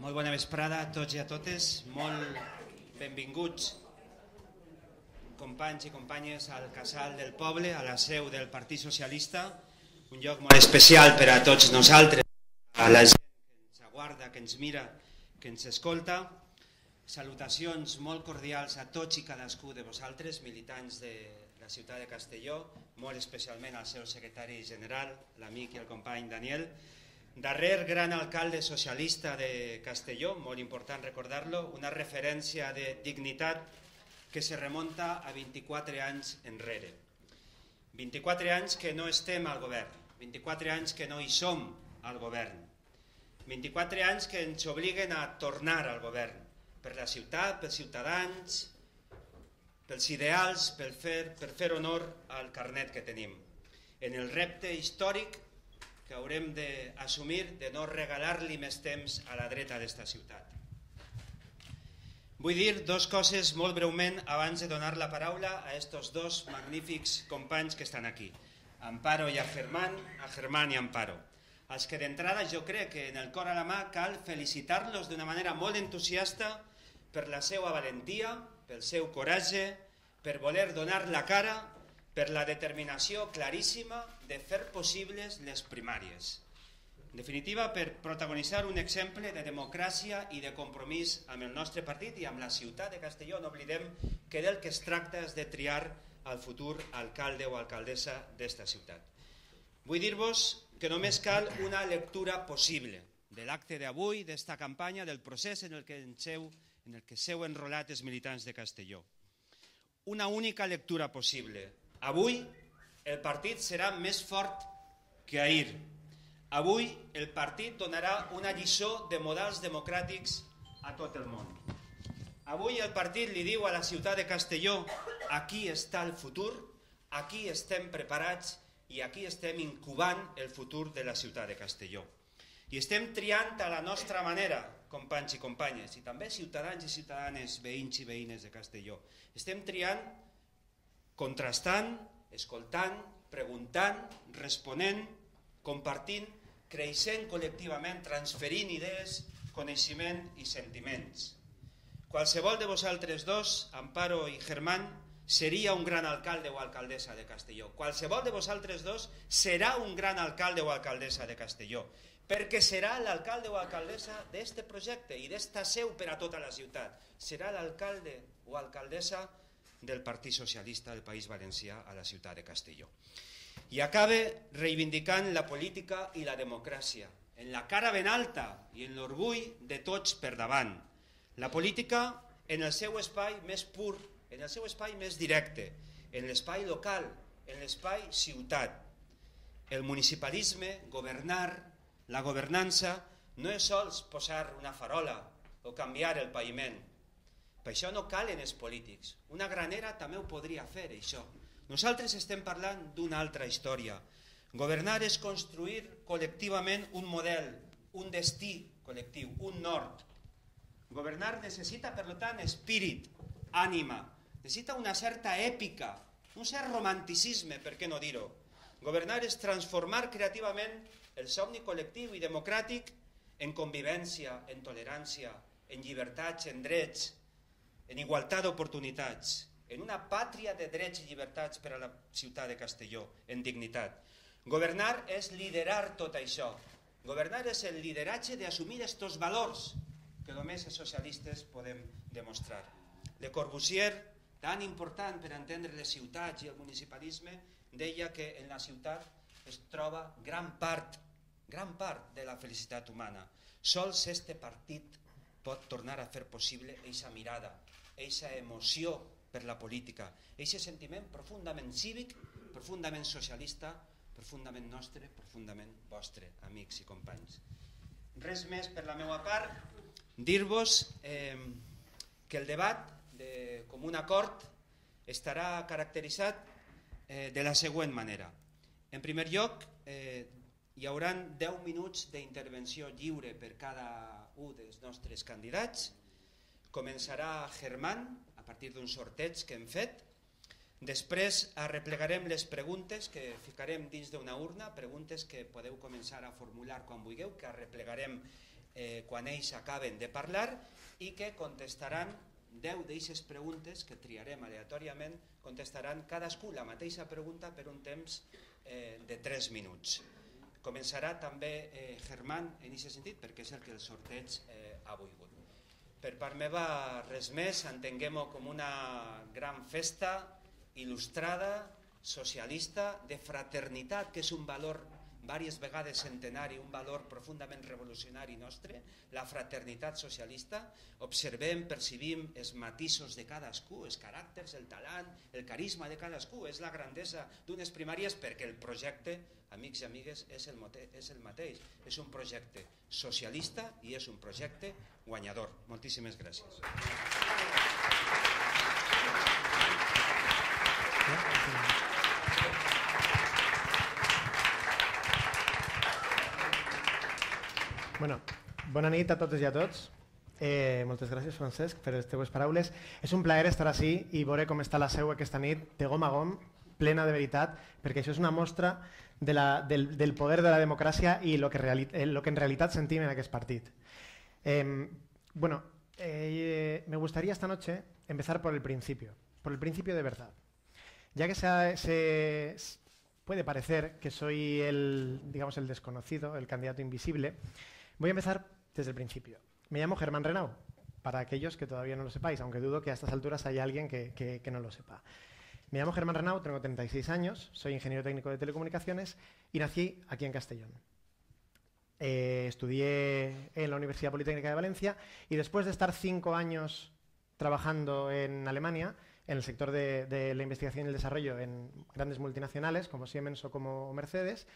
Molt bona vesprada a tots i a totes, molt benvinguts companys i companyes al Casal del Poble, a la seu del Partit Socialista, un lloc molt especial per a tots nosaltres, a la gent que ens aguarda, que ens mira, que ens escolta. Salutacions molt cordials a tots i cadascú de vosaltres, militants de la ciutat de Castelló, molt especialment al seu secretari general, l'amic i el company Daniel, darrer gran alcalde socialista de Castelló, molt important recordar-lo, una referència de dignitat que se remunta a 24 anys enrere. 24 anys que no estem al govern, 24 anys que no hi som al govern, 24 anys que ens obliguen a tornar al govern, per la ciutat, pels ciutadans, pels ideals, per fer honor al carnet que tenim. En el repte històric que haurem d'assumir de no regalar-li més temps a la dreta d'esta ciutat. Vull dir dues coses molt breument abans de donar la paraula a estos dos magnífics companys que estan aquí, Amparo i a Germán i Amparo. Els que d'entrada jo crec que en el cor a la mà cal felicitar-los d'una manera molt entusiasta per la seva valentia, pel seu coratge, per voler donar la cara, per la determinació claríssima de fer possibles les primàries. En definitiva, per protagonitzar un exemple de democràcia i de compromís amb el nostre partit i amb la ciutat de Castelló. No oblidem que del que es tracta és de triar el futur alcalde o alcaldessa d'esta ciutat. Vull dir-vos que només cal una lectura possible de l'acte d'avui, d'esta campanya, del procés en el que seu enrolat els militants de Castelló. Una única lectura possible. Avui el partit serà més fort que ahir. Avui el partit donarà una lliçó de models democràtics a tot el món. Avui el partit li diu a la ciutat de Castelló: aquí està el futur, aquí estem preparats i aquí estem incubant el futur de la ciutat de Castelló. I estem triant a la nostra manera, companys i companyes, i també ciutadans i ciutadanes, veïns i veïnes de Castelló. Estem triant contrastant, escoltant, preguntant, responent, compartint, creixent col·lectivament, transferint idees, coneixement i sentiments. Qualsevol de vosaltres dos, Amparo i Germán, seria un gran alcalde o alcaldessa de Castelló. Qualsevol de vosaltres dos serà un gran alcalde o alcaldessa de Castelló, perquè serà l'alcalde o alcaldessa d'este projecte i d'esta seu per a tota la ciutat. Serà l'alcalde o alcaldessa del Partit Socialista del País Valencià a la ciutat de Castelló. I acabe reivindicant la política i la democràcia, en la cara ben alta i en l'orgull de tots per davant. La política en el seu espai més pur, en el seu espai més directe, en l'espai local, en l'espai ciutat. El municipalisme, governar, la governança, no és sols posar una farola o canviar el paviment. Per això no calen els polítics. Una granera també ho podria fer, això. Nosaltres estem parlant d'una altra història. Governar és construir col·lectivament un model, un destí col·lectiu, un nord. Governar necessita, per tant, espírit, ànima, necessita una certa èpica, un cert romanticisme, per què no dir-ho. Governar és transformar creativament el somni col·lectiu i democràtic en convivència, en tolerància, en llibertats, en drets, en igualtat d'oportunitats, en una pàtria de drets i llibertats per a la ciutat de Castelló, en dignitat. Governar és liderar tot això. Governar és el lideratge d'assumir aquests valors que només els socialistes podem demostrar. Le Corbusier, tan important per entendre les ciutats i el municipalisme, deia que en la ciutat es troba gran part de la felicitat humana. Sols este partit pot tornar a fer possible aquesta mirada, aquesta emoció per la política, aquest sentiment profundament cívic, profundament socialista, profundament nostre, profundament vostre, amics i companys. Res més per la meva part, dir-vos que el debat com un acord estarà caracteritzat de la següent manera. En primer lloc, hi haurà 10 minuts d'intervenció lliure per cada un dels nostres candidats. Començarà Germán, a partir d'un sorteig que hem fet. Després arreplegarem les preguntes que ficarem dins d'una urna, preguntes que podeu començar a formular quan vulgueu, que arreplegarem quan ells acaben de parlar i que contestaran 10 d'aquestes preguntes que triarem aleatòriament, contestaran cadascú la mateixa pregunta per un temps de 3 minuts. Començarà també Germán en aquest sentit, perquè és el que el sorteig ha volgut. Per part meva, res més, entenguem-ho com una gran festa il·lustrada, socialista, de fraternitat, que és un valor diverses vegades centenari, un valor profundament revolucionari nostre, la fraternitat socialista. Observem, percibim els matisos de cadascú, els caràcters, el talent, el carisma de cadascú, és la grandesa d'unes primàries, perquè el projecte, amics i amigues, és el mateix. És un projecte socialista i és un projecte guanyador. Moltíssimes gràcies. Bueno, bona nit a totes i a tots. Moltes gràcies, Francesc, per les teves paraules. És un plaer estar ací i veure com està la seu aquesta nit, de gom a gom, plena de veritat, perquè això és una mostra del poder de la democràcia i el que en realitat sentim en aquest partit. Me gustaría esta noche empezar por el principio de verdad. Ya que puede parecer que soy el desconocido, el candidato invisible, voy a empezar desde el principio. Me llamo Germán Renau, para aquellos que todavía no lo sepáis, aunque dudo que a estas alturas haya alguien que no lo sepa. Me llamo Germán Renau, tengo 36 años, soy ingeniero técnico de telecomunicaciones y nací aquí en Castellón. Estudié en la Universidad Politécnica de Valencia y después de estar 5 años trabajando en Alemania, en el sector de la investigación y el desarrollo en grandes multinacionales como Siemens o como Mercedes,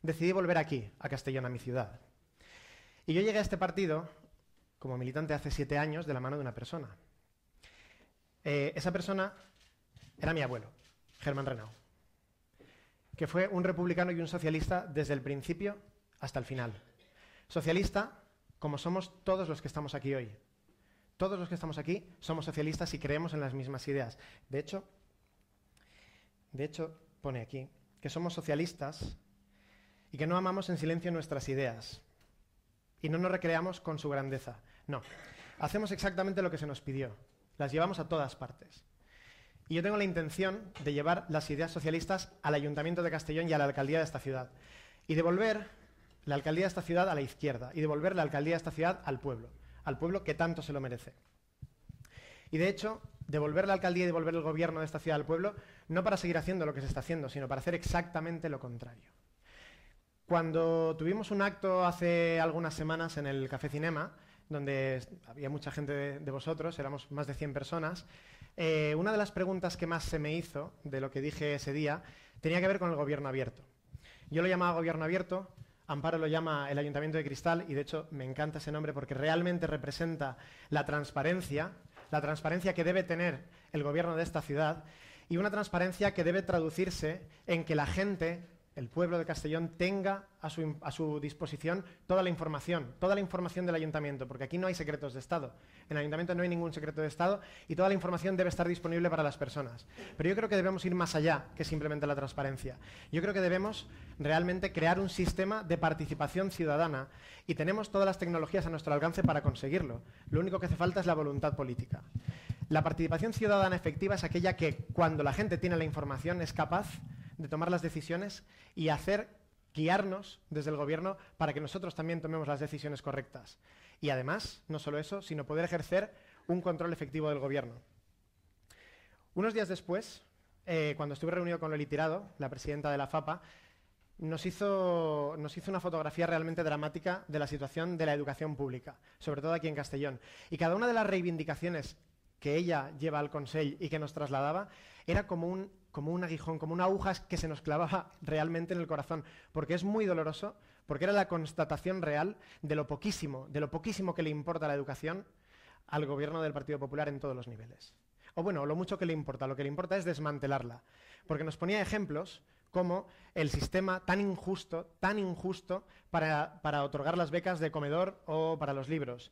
decidí volver aquí, a Castellón, a mi ciudad. Y yo llegué a este partido como militante hace 7 años de la mano de una persona. Esa persona era mi abuelo, Germán Renau, que fue un republicano y un socialista desde el principio hasta el final. Socialista como somos todos los que estamos aquí hoy. Todos los que estamos aquí somos socialistas y creemos en las mismas ideas. De hecho, pone aquí que somos socialistas y que no amamos en silencio nuestras ideas y no nos recreamos con su grandeza. No, hacemos exactamente lo que se nos pidió. Las llevamos a todas partes. Y yo tengo la intención de llevar las ideas socialistas al Ayuntamiento de Castellón y a la alcaldía de esta ciudad. Y devolver la alcaldía de esta ciudad a la izquierda. Y devolver la alcaldía de esta ciudad al pueblo que tanto se lo merece. Y de hecho, devolver la alcaldía y devolver el gobierno de esta ciudad al pueblo, no para seguir haciendo lo que se está haciendo, sino para hacer exactamente lo contrario. Cuando tuvimos un acto hace algunas semanas en el Café Cinema, donde había mucha gente de vosotros, éramos más de 100 personas, una de las preguntas que más se me hizo de lo que dije ese día tenía que ver con el gobierno abierto. Yo lo llamaba gobierno abierto, Amparo lo llama el Ayuntamiento de Cristal y de hecho me encanta ese nombre porque realmente representa la transparencia que debe tener el gobierno de esta ciudad y una transparencia que debe traducirse en que la gente, el pueblo de Castellón, tenga a su disposición toda la información del Ayuntamiento, porque aquí no hay secretos de Estado. En el Ayuntamiento no hay ningún secreto de Estado y toda la información debe estar disponible para las personas. Pero yo creo que debemos ir más allá que simplemente la transparencia. Yo creo que debemos realmente crear un sistema de participación ciudadana y tenemos todas las tecnologías a nuestro alcance para conseguirlo. Lo único que hace falta es la voluntad política. La participación ciudadana efectiva es aquella que, cuando la gente tiene la información, es capaz de tomar las decisiones y guiarnos desde el gobierno para que nosotros también tomemos las decisiones correctas. Y además, no solo eso, sino poder ejercer un control efectivo del gobierno. Unos días después, cuando estuve reunido con Loli Tirado, la presidenta de la FAPA, nos hizo una fotografía realmente dramática de la situación de la educación pública, sobre todo aquí en Castellón. Y cada una de las reivindicaciones que ella lleva al Consell y que nos trasladaba era como un aguijón, como una aguja que se nos clavaba realmente en el corazón, porque es muy doloroso, porque era la constatación real de lo poquísimo que le importa la educación al gobierno del Partido Popular en todos los niveles. O bueno, lo mucho que le importa, lo que le importa es desmantelarla, porque nos ponía ejemplos como el sistema tan injusto para otorgar las becas de comedor o para los libros.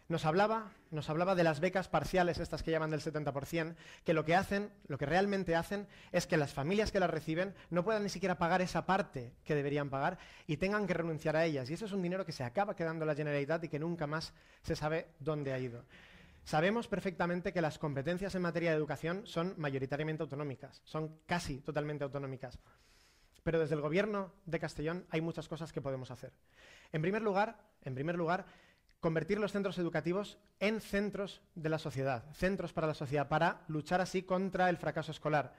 Nos hablaba de las becas parciales, estas que llaman del 70%, que lo que realmente hacen es que las familias que las reciben no puedan ni siquiera pagar esa parte que deberían pagar y tengan que renunciar a ellas. Y eso es un dinero que se acaba quedando en la Generalitat y que nunca más se sabe dónde ha ido. Sabemos perfectamente que las competencias en materia de educación son mayoritariamente autonómicas, son casi totalmente autonómicas. Pero desde el Gobierno de Castellón hay muchas cosas que podemos hacer. En primer lugar, convertir los centros educativos en centros de la sociedad, centros para la sociedad, para luchar así contra el fracaso escolar.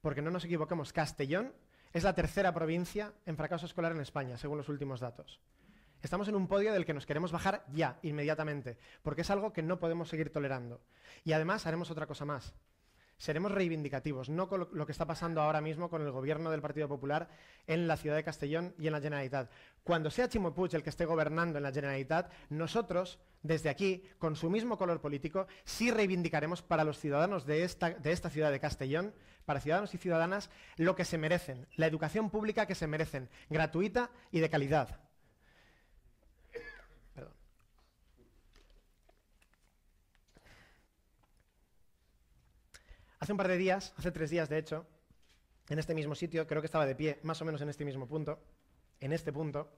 Porque no nos equivoquemos, Castellón es la tercera provincia en fracaso escolar en España, según los últimos datos. Estamos en un podio del que nos queremos bajar ya, inmediatamente, porque es algo que no podemos seguir tolerando. Y además haremos otra cosa más. Seremos reivindicativos, no con lo que está pasando ahora mismo con el gobierno del Partido Popular en la ciudad de Castellón y en la Generalitat. Cuando sea Ximo Puig el que esté gobernando en la Generalitat, nosotros, desde aquí, con su mismo color político, sí reivindicaremos para los ciudadanos de esta ciudad de Castellón, para ciudadanos y ciudadanas, lo que se merecen, la educación pública que se merecen, gratuita y de calidad. Hace un par de días, hace 3 días de hecho, en este mismo sitio, creo que estaba de pie, más o menos en este mismo punto, en este punto,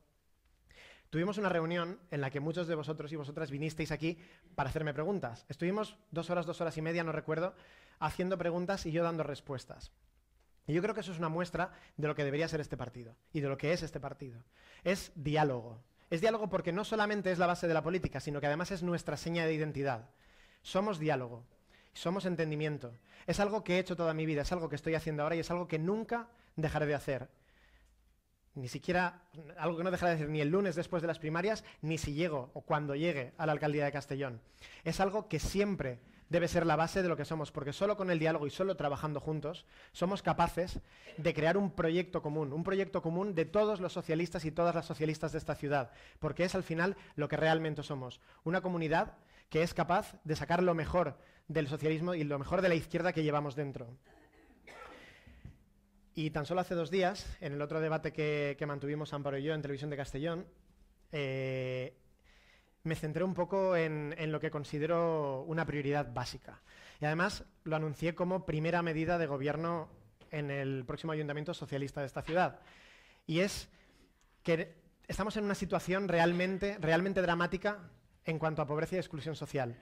tuvimos una reunión en la que muchos de vosotros y vosotras vinisteis aquí para hacerme preguntas. Estuvimos 2 horas y media, no recuerdo, haciendo preguntas y yo dando respuestas. Y yo creo que eso es una muestra de lo que debería ser este partido y de lo que es este partido. Es diálogo. Es diálogo porque no solamente es la base de la política, sino que además es nuestra seña de identidad. Somos diálogo. Somos entendimiento. Es algo que he hecho toda mi vida, es algo que estoy haciendo ahora y es algo que nunca dejaré de hacer. Ni siquiera, algo que no dejaré de hacer ni el lunes después de las primarias, ni si llego o cuando llegue a la alcaldía de Castellón. Es algo que siempre debe ser la base de lo que somos, porque solo con el diálogo y solo trabajando juntos somos capaces de crear un proyecto común de todos los socialistas y todas las socialistas de esta ciudad, porque es al final lo que realmente somos, una comunidad que es capaz de sacar lo mejor del socialismo y lo mejor de la izquierda que llevamos dentro. Y tan solo hace 2 días, en el otro debate que mantuvimos Amparo y yo en Televisión de Castellón, me centré un poco en lo que considero una prioridad básica. Y además lo anuncié como primera medida de gobierno en el próximo ayuntamiento socialista de esta ciudad. Y es que estamos en una situación realmente dramática en cuanto a pobreza y exclusión social.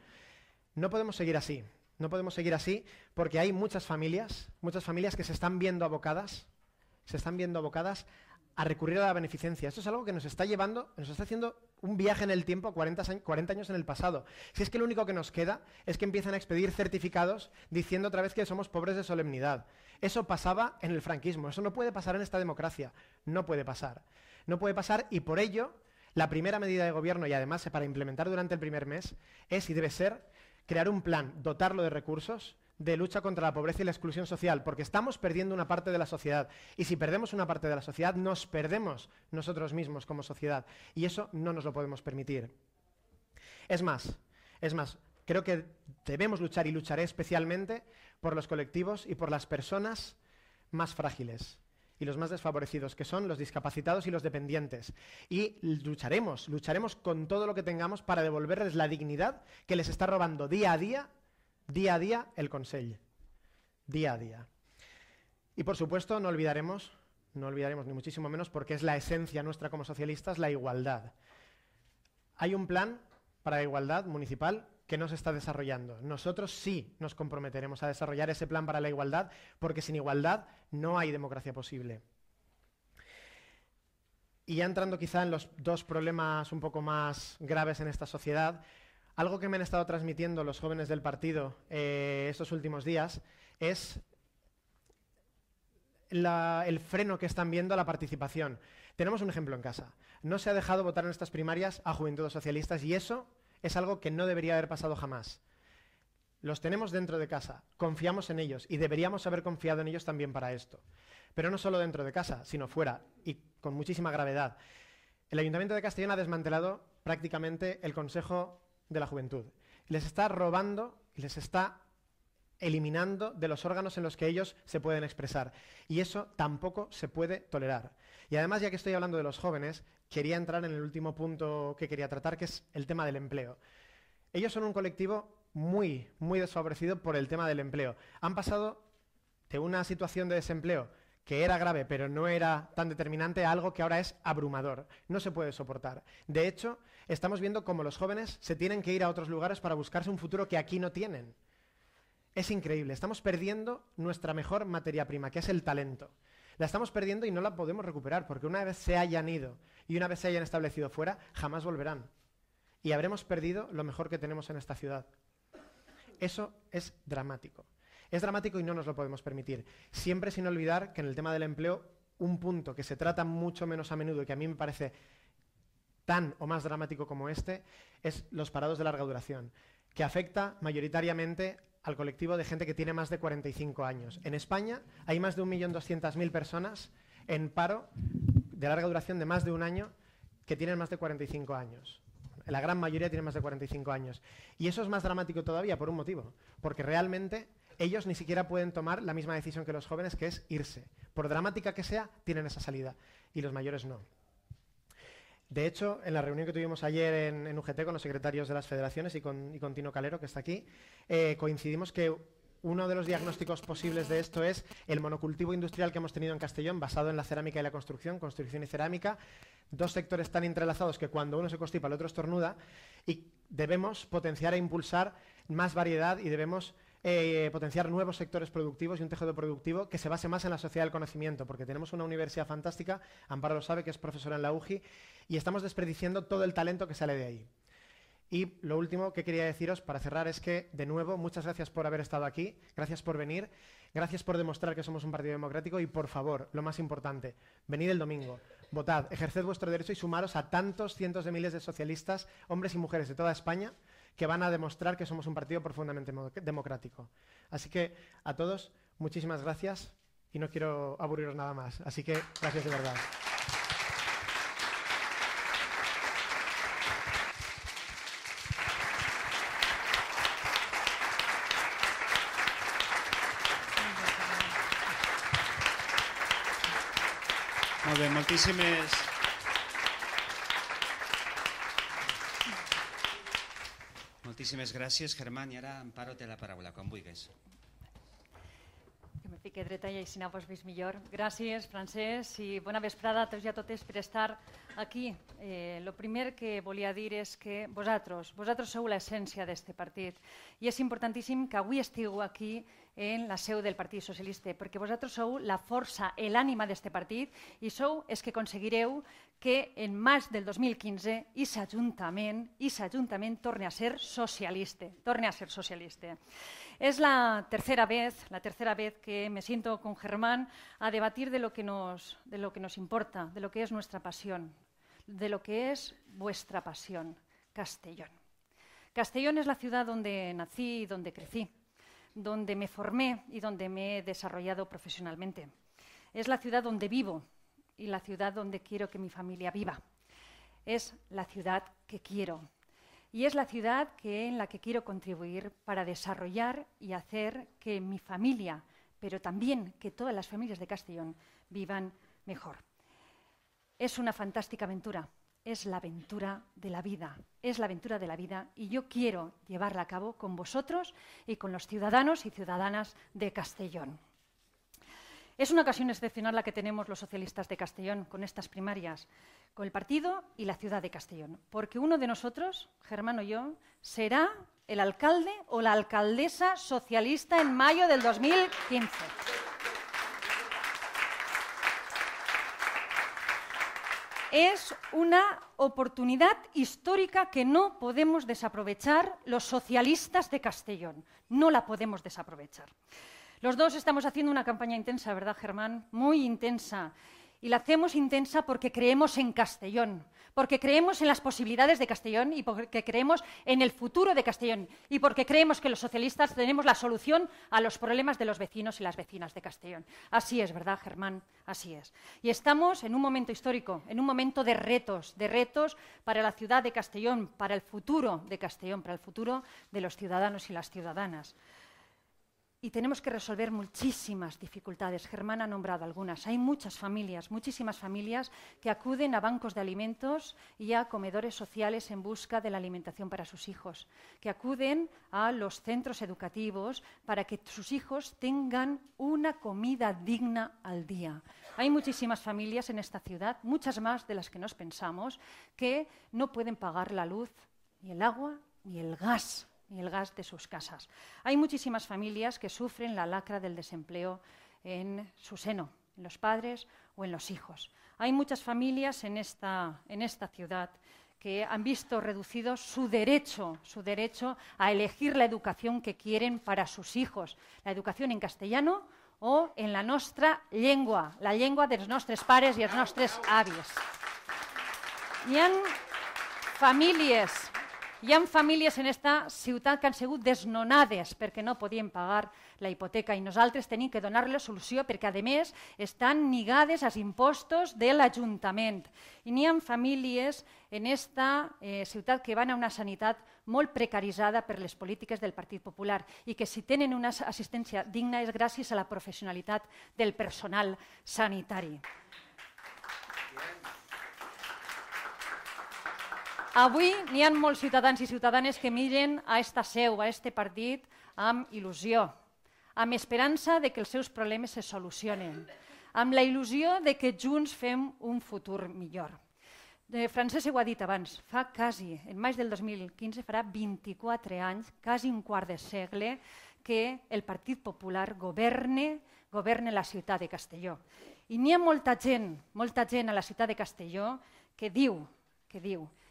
No podemos seguir así. No podemos seguir así porque hay muchas familias que se están viendo abocadas a recurrir a la beneficencia. Esto es algo que nos está haciendo un viaje en el tiempo 40 años en el pasado. Si es que lo único que nos queda es que empiezan a expedir certificados diciendo otra vez que somos pobres de solemnidad. Eso pasaba en el franquismo, eso no puede pasar en esta democracia. No puede pasar. No puede pasar y por ello la primera medida de gobierno, y además para implementar durante el primer mes, es y debe ser crear un plan, dotarlo de recursos de lucha contra la pobreza y la exclusión social, porque estamos perdiendo una parte de la sociedad. Y si perdemos una parte de la sociedad, nos perdemos nosotros mismos como sociedad. Y eso no nos lo podemos permitir. Es más, creo que debemos luchar y lucharé especialmente por los colectivos y por las personas más frágiles y los más desfavorecidos, que son los discapacitados y los dependientes. Y lucharemos con todo lo que tengamos para devolverles la dignidad que les está robando día a día el Consell. Día a día. Y por supuesto no olvidaremos ni muchísimo menos, porque es la esencia nuestra como socialistas, la igualdad. Hay un plan para la igualdad municipal que no se está desarrollando. Nosotros sí nos comprometeremos a desarrollar ese plan para la igualdad, porque sin igualdad no hay democracia posible. Y ya entrando quizá en los 2 problemas un poco más graves en esta sociedad, algo que me han estado transmitiendo los jóvenes del partido estos últimos días es el freno que están viendo a la participación. Tenemos un ejemplo en casa. No se ha dejado votar en estas primarias a Juventudes Socialistas y eso es algo que no debería haber pasado jamás. Los tenemos dentro de casa, confiamos en ellos y deberíamos haber confiado en ellos también para esto. Pero no solo dentro de casa, sino fuera y con muchísima gravedad. El Ayuntamiento de Castellón ha desmantelado prácticamente el Consejo de la Juventud. Les está robando y les está eliminando de los órganos en los que ellos se pueden expresar. Y eso tampoco se puede tolerar. Y además, ya que estoy hablando de los jóvenes, quería entrar en el último punto que quería tratar, que es el tema del empleo. Ellos son un colectivo muy desfavorecido por el tema del empleo. Han pasado de una situación de desempleo que era grave pero no era tan determinante a algo que ahora es abrumador. No se puede soportar. De hecho, estamos viendo cómo los jóvenes se tienen que ir a otros lugares para buscarse un futuro que aquí no tienen. Es increíble. Estamos perdiendo nuestra mejor materia prima, que es el talento. La estamos perdiendo y no la podemos recuperar, porque una vez se hayan ido y una vez se hayan establecido fuera, jamás volverán. Y habremos perdido lo mejor que tenemos en esta ciudad. Eso es dramático. Es dramático y no nos lo podemos permitir. Siempre sin olvidar que en el tema del empleo, un punto que se trata mucho menos a menudo y que a mí me parece tan o más dramático como este, es los parados de larga duración, que afecta mayoritariamente al colectivo de gente que tiene más de 45 años. En España hay más de 1.200.000 personas en paro de larga duración de más de un año que tienen más de 45 años. La gran mayoría tiene más de 45 años. Y eso es más dramático todavía por un motivo, porque realmente ellos ni siquiera pueden tomar la misma decisión que los jóvenes, que es irse. Por dramática que sea, tienen esa salida, y los mayores no. De hecho, en la reunión que tuvimos ayer en UGT con los secretarios de las federaciones y con Tino Calero, que está aquí, coincidimos que uno de los diagnósticos posibles de esto es el monocultivo industrial que hemos tenido en Castellón, basado en la cerámica y la construcción y cerámica, dos sectores tan entrelazados que cuando uno se constipa el otro estornuda, y debemos potenciar e impulsar más variedad y debemos potenciar nuevos sectores productivos y un tejido productivo que se base más en la sociedad del conocimiento, porque tenemos una universidad fantástica, Amparo lo sabe, que es profesora en la UGI, y estamos desperdiciando todo el talento que sale de ahí. Y lo último que quería deciros para cerrar es que, de nuevo, muchas gracias por haber estado aquí, gracias por venir, gracias por demostrar que somos un partido democrático y, por favor, lo más importante, venid el domingo, votad, ejerced vuestro derecho y sumaros a tantos cientos de miles de socialistas, hombres y mujeres de toda España, que van a demostrar que somos un partido profundamente democrático. Así que, a todos, muchísimas gracias y no quiero aburriros nada más. Así que, gracias de verdad. Molt bé, moltíssimes gràcies, Germán. I ara, Amparo, té la paraula, quan vulguis. Que me fique dreta i així vos veig millor. Gràcies, Francesc, i bona vesprada a tots i a totes per estar aquí. Lo primer que volia dir és que vosaltres sou l'essència d'aquest partit i és importantíssim que avui estigueu aquí en la seu del Partit Socialista, perquè vosaltres sou la força i l'ànima d'aquest partit i sou els que aconseguireu que en març del 2015 aquest Ajuntament torni a ser socialista. Es la tercera vez que me siento con Germán a debatir de lo que nos importa, de lo que es nuestra pasión, de lo que es vuestra pasión, Castellón. Castellón es la ciudad donde nací y donde crecí, donde me formé y donde me he desarrollado profesionalmente. Es la ciudad donde vivo y la ciudad donde quiero que mi familia viva. Es la ciudad que quiero y es la ciudad en la que quiero contribuir para desarrollar y hacer que mi familia, pero también que todas las familias de Castellón vivan mejor. Es una fantástica aventura, es la aventura de la vida, y yo quiero llevarla a cabo con vosotros y con los ciudadanos y ciudadanas de Castellón. Es una ocasión excepcional la que tenemos los socialistas de Castellón con estas primarias, con el partido y la ciudad de Castellón, porque uno de nosotros, Germán o yo, será el alcalde o la alcaldesa socialista en mayo del 2015. Es una oportunidad histórica que no podemos desaprovechar los socialistas de Castellón. No la podemos desaprovechar. Los dos estamos haciendo una campaña intensa, ¿verdad, Germán? Muy intensa. Y la hacemos intensa porque creemos en Castellón, porque creemos en las posibilidades de Castellón y porque creemos en el futuro de Castellón y porque creemos que los socialistas tenemos la solución a los problemas de los vecinos y las vecinas de Castellón. Así es, ¿verdad, Germán? Así es. Y estamos en un momento histórico, en un momento de retos para la ciudad de Castellón, para el futuro de Castellón, para el futuro de los ciudadanos y las ciudadanas. y tenemos que resolver muchísimas dificultades. Germán ha nombrado algunas. Hay muchas familias, muchísimas familias que acuden a bancos de alimentos y a comedores sociales en busca de la alimentación para sus hijos, que acuden a los centros educativos para que sus hijos tengan una comida digna al día. Hay muchísimas familias en esta ciudad, muchas más de las que nos pensamos, que no pueden pagar la luz, ni el agua, ni el gas de sus casas. Hay muchísimas familias que sufren la lacra del desempleo en su seno, en los padres o en los hijos. Hay muchas familias en esta ciudad que han visto reducido su derecho a elegir la educación que quieren para sus hijos, la educación en castellano o en la nostra llengua, la llengua dels nostres pares i els nostres avis. Hi ha famílies en esta ciutat que han sigut desnonades perquè no podien pagar la hipoteca i nosaltres tenim que donar-les solució perquè, a més, estan lligades als impostos de l'Ajuntament. I n'hi ha famílies en esta ciutat que van a una sanitat molt precaritzada per les polítiques del Partit Popular i que si tenen una assistència digna és gràcies a la professionalitat del personal sanitari. Avui n'hi ha molts ciutadans i ciutadanes que miren a esta seu, a este partit, amb il·lusió, amb esperança de que els seus problemes se solucionen, amb la il·lusió de que junts fem un futur millor. Francesc ho ha dit abans, fa quasi, en maig del 2015, farà 24 anys, quasi un quart de segle, que el Partit Popular governa la ciutat de Castelló. I n'hi ha molta gent a la ciutat de Castelló que diu,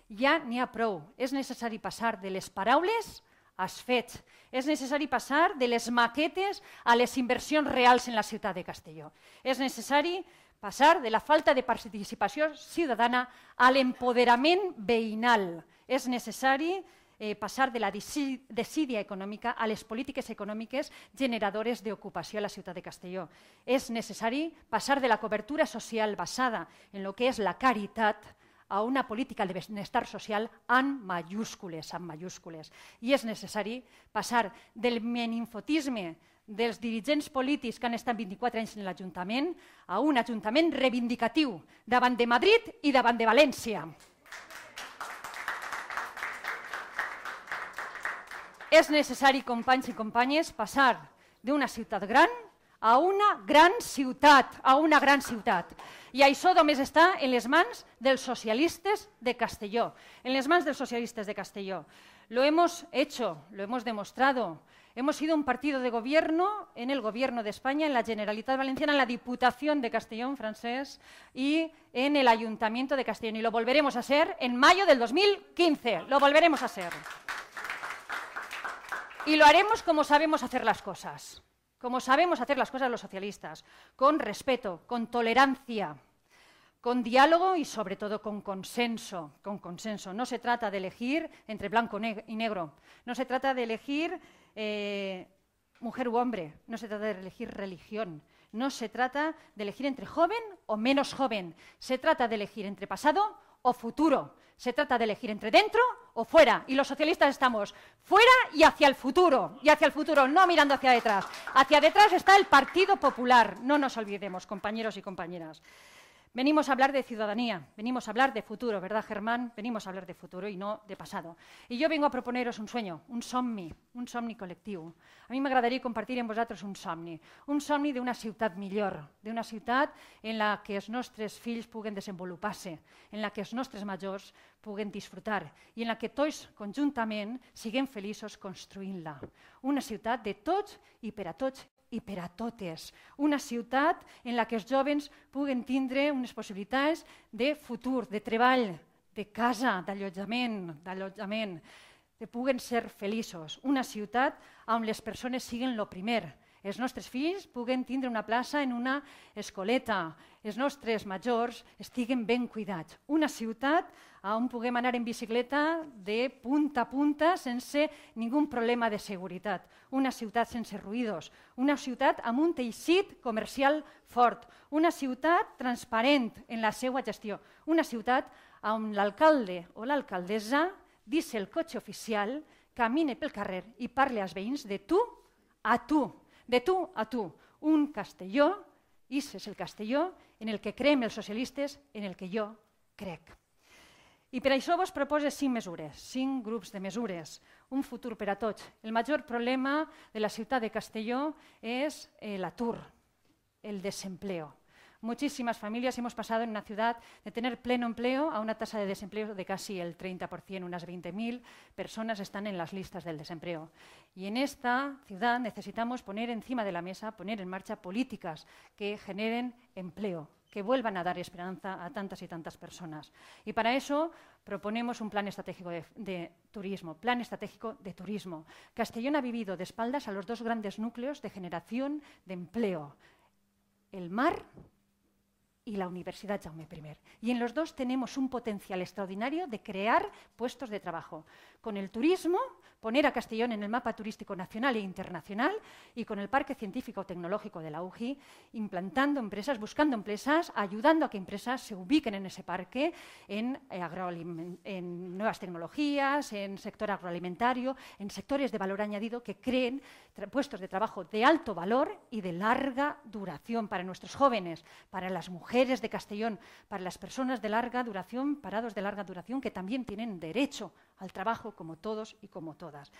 ja n'hi ha prou, és necessari passar de les paraules als fets, és necessari passar de les maquetes a les inversions reals en la ciutat de Castelló, és necessari passar de la falta de participació ciutadana a l'empoderament veïnal, és necessari passar de la desídia econòmica a les polítiques econòmiques generadores d'ocupació a la ciutat de Castelló. És necessari passar de la cobertura social basada en el que és la caritat a una política de benestar social amb majúscules. I és necessari passar del meninfotisme dels dirigents polítics que han estat 24 anys en l'Ajuntament a un Ajuntament reivindicatiu davant de Madrid i davant de València. És necessari, companys i companyes, passar d'una ciutat gran a una gran ciutat, I això només està en les mans dels socialistes de Castelló, Lo hemos hecho, lo hemos demostrado. Hemos sido un partido de gobierno en el Gobierno de España, en la Generalitat Valenciana, en la Diputación de Castellón, Francesc, y en el Ayuntamiento de Castellón. Y lo volveremos a ser en mayo del 2015, lo volveremos a ser. Y lo haremos como sabemos hacer las cosas. Como sabemos hacer las cosas los socialistas, con respeto, con tolerancia, con diálogo y sobre todo con consenso. No se trata de elegir entre blanco y negro, no se trata de elegir mujer u hombre, no se trata de elegir religión, no se trata de elegir entre joven o menos joven, se trata de elegir entre pasado o futuro. Se trata de elegir entre dentro o fuera. Y los socialistas estamos fuera y hacia el futuro, no mirando hacia detrás. Hacia detrás está el Partido Popular. No nos olvidemos, compañeros y compañeras. Venimos a hablar de ciudadanía, venimos a hablar de futuro, ¿verdad, Germán? Venimos a hablar de futuro y no de pasado. Y yo vengo a proponeros un sueño, un somni col·lectiu. A mi m'agradaria compartir amb vosaltres un somni d'una ciutat millor, d'una ciutat en la que els nostres fills puguen desenvolupar-se, en la que els nostres majors puguen disfrutar i en la que tots conjuntament siguem feliços construint-la. Una ciutat de tots i per a tots i per a totes. Una ciutat en la que els joves puguen tindre unes possibilitats de futur, de treball, de casa, d'allotjament, que puguen ser feliços. Una ciutat on les persones siguin el primer. Els nostres fills puguen tindre una plaça en una escoleta. Els nostres majors estiguen ben cuidats. Una ciutat on puguem anar en bicicleta de punta a punta sense ningú problema de seguretat. Una ciutat sense ruïdos. Una ciutat amb un teixit comercial fort. Una ciutat transparent en la seva gestió. Una ciutat on l'alcalde o l'alcaldessa deixa el cotxe oficial, camine pel carrer i parli als veïns de tu a tu. de tu a tu, un Castelló, i és el Castelló en el que creem els socialistes, en el que jo crec. I per això vos propose 5 mesures, 5 grups de mesures, un futur per a tots. El major problema de la ciutat de Castelló és l'atur, el desempleo. Muchísimas familias hemos pasado en una ciudad de tener pleno empleo a una tasa de desempleo de casi el 30%. Unas 20.000 personas están en las listas del desempleo. Y en esta ciudad necesitamos poner encima de la mesa, poner en marcha políticas que generen empleo, que vuelvan a dar esperanza a tantas y tantas personas. Y para eso proponemos un plan estratégico de turismo, plan estratégico de turismo. Castellón ha vivido de espaldas a los 2 grandes núcleos de generación de empleo, el mar y la Universidad Jaume I. Y en los 2 tenemos un potencial extraordinario de crear puestos de trabajo. Con el turismo, poner a Castellón en el mapa turístico nacional e internacional, y con el Parque Científico Tecnológico de la UGI, implantando empresas, buscando empresas, ayudando a que empresas se ubiquen en ese parque, en nuevas tecnologías, en sector agroalimentario, en sectores de valor añadido que creen puestos de trabajo de alto valor y de larga duración para nuestros jóvenes, para las mujeres de Castellón, para las personas de larga duración, parados de larga duración, que también tienen derecho al trabajo como todos y como todas.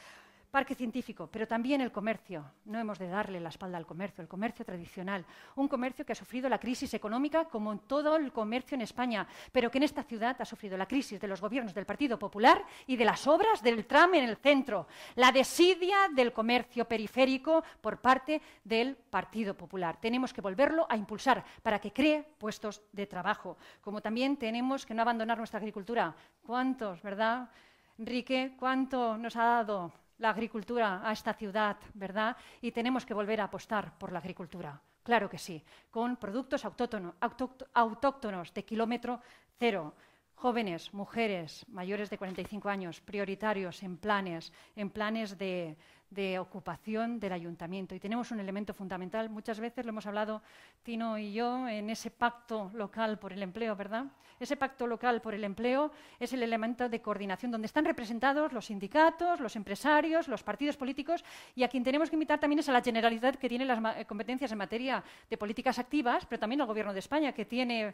Parque científico, pero también el comercio. No hemos de darle la espalda al comercio, el comercio tradicional. Un comercio que ha sufrido la crisis económica como en todo el comercio en España, pero que en esta ciudad ha sufrido la crisis de los gobiernos del Partido Popular y de las obras del tram en el centro. La desidia del comercio periférico por parte del Partido Popular. Tenemos que volverlo a impulsar para que cree puestos de trabajo. Como también tenemos que no abandonar nuestra agricultura. ¿Cuántos, verdad, Enrique? ¿Cuánto nos ha dado la agricultura a esta ciudad, verdad? Y tenemos que volver a apostar por la agricultura, claro que sí, con productos autóctonos de kilómetro cero. Jóvenes, mujeres, mayores de 45 años, prioritarios en planes de ocupación del ayuntamiento. Y tenemos un elemento fundamental, muchas veces lo hemos hablado Tino y yo, en ese pacto local por el empleo, ¿verdad? Ese pacto local por el empleo es el elemento de coordinación donde están representados los sindicatos, los empresarios, los partidos políticos, y a quien tenemos que invitar también es a la Generalitat, que tiene las competencias en materia de políticas activas, pero también al Gobierno de España, que tiene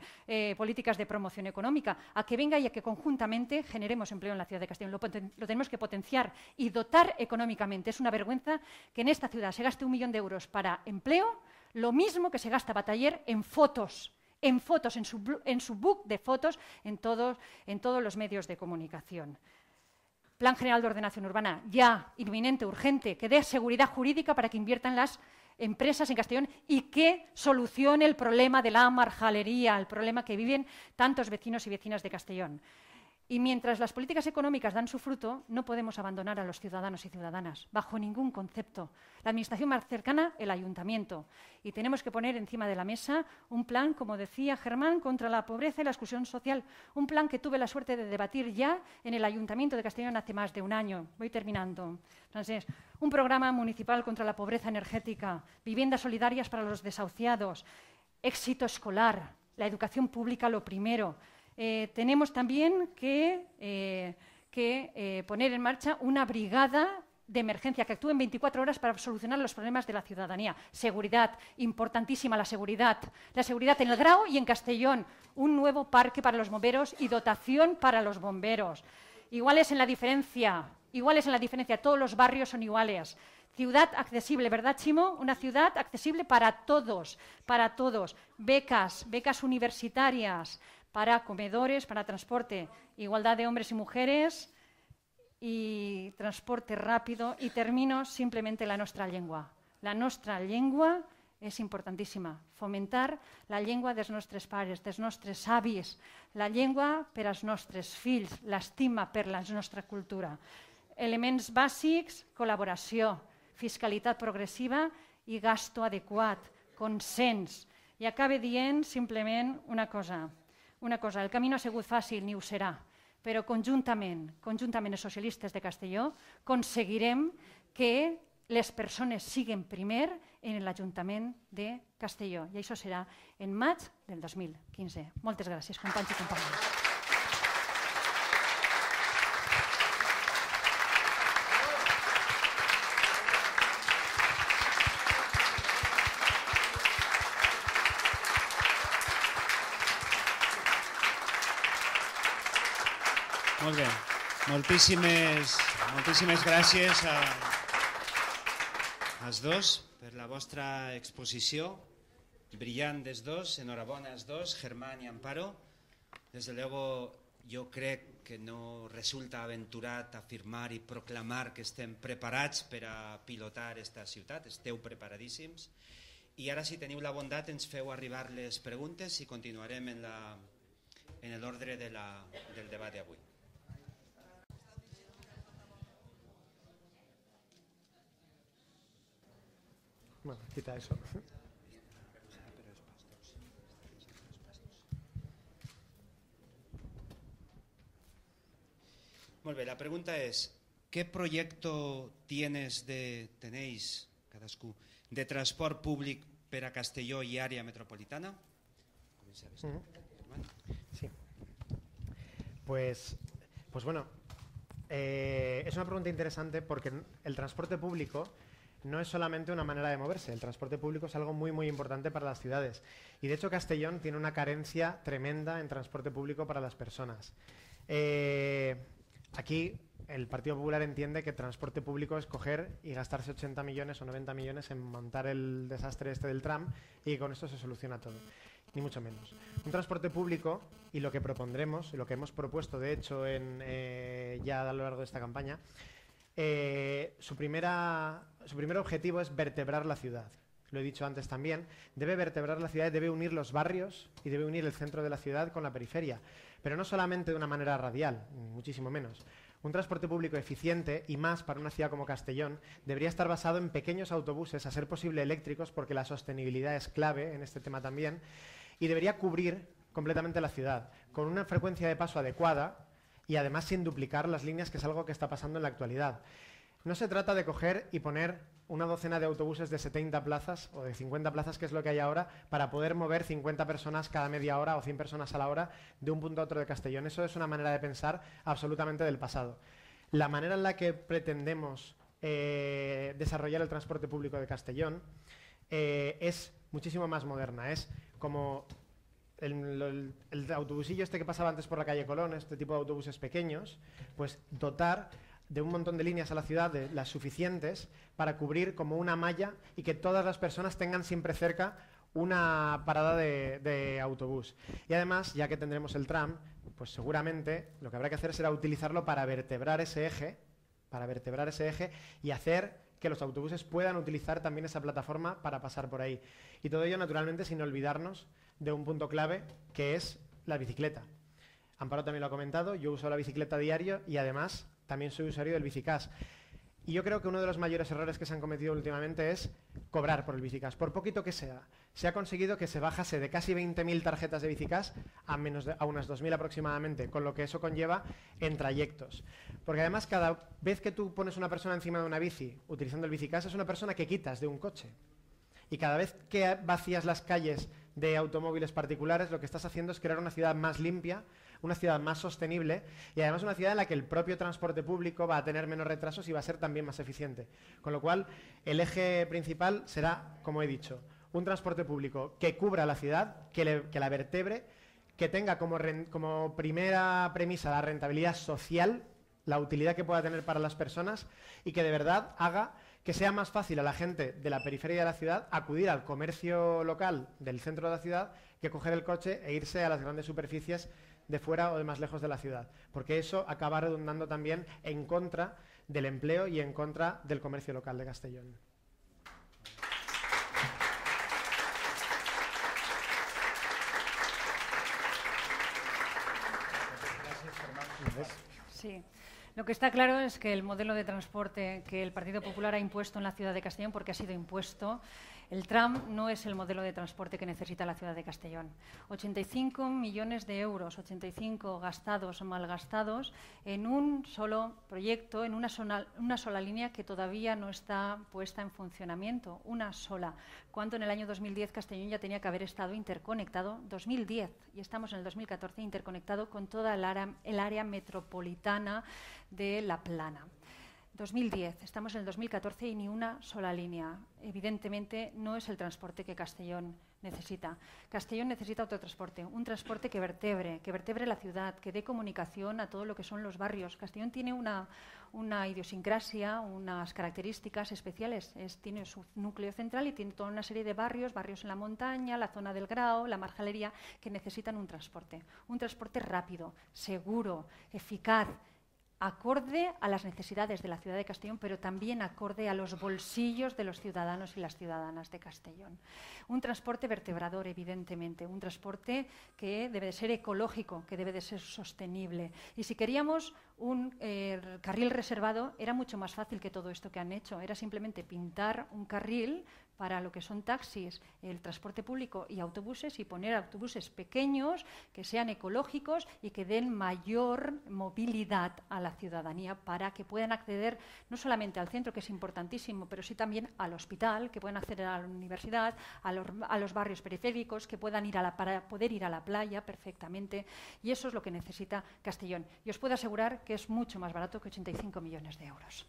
políticas de promoción económica, a que venga y a que conjuntamente generemos empleo en la ciudad de Castellón. Lo tenemos que potenciar y dotar económicamente. Es una vergüenza que en esta ciudad se gaste 1 millón de euros para empleo, lo mismo que se gasta Bataller en fotos, en su book de fotos, en todos los medios de comunicación. Plan General de Ordenación Urbana, ya, inminente, urgente, que dé seguridad jurídica para que inviertan las empresas en Castellón y que solucione el problema de la marjalería, el problema que viven tantos vecinos y vecinas de Castellón. Y mientras las políticas económicas dan su fruto, no podemos abandonar a los ciudadanos y ciudadanas, bajo ningún concepto. La administración más cercana, el ayuntamiento. Y tenemos que poner encima de la mesa un plan, como decía Germán, contra la pobreza y la exclusión social. Un plan que tuve la suerte de debatir ya en el Ayuntamiento de Castellón hace más de 1 año. Voy terminando, Francés. Un programa municipal contra la pobreza energética, viviendas solidarias para los desahuciados, éxito escolar, la educación pública lo primero. Tenemos también que poner en marcha una brigada de emergencia que actúe en 24 horas para solucionar los problemas de la ciudadanía. Seguridad, importantísima la seguridad. La seguridad en El Grao y en Castellón. Un nuevo parque para los bomberos y dotación para los bomberos. Iguales en la diferencia, todos los barrios son iguales. Ciudad accesible, ¿verdad, Chimo? Una ciudad accesible para todos, para todos. Becas universitarias, para comedores, para transporte, igualdad de hombres y mujeres y transporte rápido. Y termino simplemente la nostra llengua. La nostra llengua és importantíssima. Fomentar la llengua dels nostres pares, dels nostres avis, la llengua per als nostres fills, l'estima per la nostra cultura. Elements bàsics, col·laboració, fiscalitat progressiva i gasto adequat, consens. I acabe dient simplement una cosa. El camí no ha sigut fàcil ni ho serà, però conjuntament els socialistes de Castelló aconseguirem que les persones siguin primer en l'Ajuntament de Castelló. I això serà en maig del 2015. Moltes gràcies, companys i companyes. Molt bé. Moltíssimes gràcies als dos per la vostra exposició. Brillant dels dos, enhorabona als dos, Germán y Amparo. Desde luego, yo crec que no resulta aventurat afirmar i proclamar que estem preparats per a pilotar esta ciutat, esteu preparadíssims. I ara, si teniu la bondat, ens feu arribar les preguntes i continuarem en l'ordre del debat d'avui. Bueno, quita eso. Molt bé, la pregunta és, ¿qué proyecto tenéis cadascú, de transport públic per a Castelló i àrea metropolitana? Sí. Pues bueno, es una pregunta interesante porque el transporte público no es solamente una manera de moverse, el transporte público es algo muy, muy importante para las ciudades. Y de hecho Castellón tiene una carencia tremenda en transporte público para las personas. Aquí el Partido Popular entiende que transporte público es coger y gastarse 80 millones o 90 millones en montar el desastre este del tram y con esto se soluciona todo, ni mucho menos. Un transporte público, y lo que propondremos, y lo que hemos propuesto de hecho ya a lo largo de esta campaña, su primer objetivo es vertebrar la ciudad. Lo he dicho antes también, debe vertebrar la ciudad, debe unir los barrios y debe unir el centro de la ciudad con la periferia, pero no solamente de una manera radial, muchísimo menos. Un transporte público eficiente, y más para una ciudad como Castellón, debería estar basado en pequeños autobuses, a ser posible eléctricos, porque la sostenibilidad es clave en este tema también, y debería cubrir completamente la ciudad, con una frecuencia de paso adecuada y además sin duplicar las líneas, que es algo que está pasando en la actualidad. No se trata de coger y poner una docena de autobuses de 70 plazas o de 50 plazas, que es lo que hay ahora, para poder mover 50 personas cada media hora o 100 personas a la hora de un punto a otro de Castellón. Eso es una manera de pensar absolutamente del pasado. La manera en la que pretendemos desarrollar el transporte público de Castellón es muchísimo más moderna. Es como el autobusillo este que pasaba antes por la calle Colón, este tipo de autobuses pequeños, pues dotar de un montón de líneas a la ciudad, de las suficientes para cubrir como una malla y que todas las personas tengan siempre cerca una parada de autobús. Y además, ya que tendremos el tram, pues seguramente lo que habrá que hacer será utilizarlo para vertebrar ese eje y hacer que los autobuses puedan utilizar también esa plataforma para pasar por ahí. Y todo ello, naturalmente, sin olvidarnos de un punto clave, que es la bicicleta. Amparo también lo ha comentado, yo uso la bicicleta diario y además también soy usuario del Bicicas. Y yo creo que uno de los mayores errores que se han cometido últimamente es cobrar por el Bicicas, por poquito que sea. Se ha conseguido que se bajase de casi 20.000 tarjetas de Bicicas a unas 2.000 aproximadamente, con lo que eso conlleva en trayectos. Porque además, cada vez que tú pones una persona encima de una bici utilizando el Bicicas, es una persona que quitas de un coche. Y cada vez que vacías las calles de automóviles particulares, lo que estás haciendo es crear una ciudad más limpia, una ciudad más sostenible y además una ciudad en la que el propio transporte público va a tener menos retrasos y va a ser también más eficiente. Con lo cual, el eje principal será, como he dicho, un transporte público que cubra la ciudad, que la vertebre, que tenga como primera premisa la rentabilidad social, la utilidad que pueda tener para las personas y que de verdad haga que sea más fácil a la gente de la periferia de la ciudad acudir al comercio local del centro de la ciudad que coger el coche e irse a las grandes superficies de fuera o de más lejos de la ciudad, porque eso acaba redundando también en contra del empleo y en contra del comercio local de Castellón. Sí. Lo que está claro es que el modelo de transporte que el Partido Popular ha impuesto en la ciudad de Castellón, porque ha sido impuesto, el tram no es el modelo de transporte que necesita la ciudad de Castellón. 85 millones de euros, 85 gastados o malgastados en un solo proyecto, en una sola línea que todavía no está puesta en funcionamiento, una sola. Cuando en el año 2010 Castellón ya tenía que haber estado interconectado, 2010, y estamos en el 2014, interconectado con toda el área metropolitana de La Plana. 2010, estamos en el 2014 y ni una sola línea. Evidentemente no es el transporte que Castellón necesita. Castellón necesita otro transporte, un transporte que vertebre la ciudad, que dé comunicación a todo lo que son los barrios. Castellón tiene una idiosincrasia, unas características especiales. Tiene su núcleo central y tiene toda una serie de barrios en la montaña, la zona del Grao, la Marjalería, que necesitan un transporte rápido, seguro, eficaz, acorde a las necesidades de la ciudad de Castellón, pero también acorde a los bolsillos de los ciudadanos y las ciudadanas de Castellón. Un transporte vertebrador, evidentemente, un transporte que debe de ser ecológico, que debe de ser sostenible. Y si queríamos un carril reservado, era mucho más fácil que todo esto que han hecho. Era simplemente pintar un carril para lo que son taxis, el transporte público y autobuses, y poner autobuses pequeños que sean ecológicos y que den mayor movilidad a la ciudadanía para que puedan acceder no solamente al centro, que es importantísimo, pero sí también al hospital, que puedan acceder a la universidad, a los barrios periféricos, que puedan para poder ir a la playa perfectamente. Y eso es lo que necesita Castellón. Y os puedo asegurar que es mucho más barato que 85 millones de euros.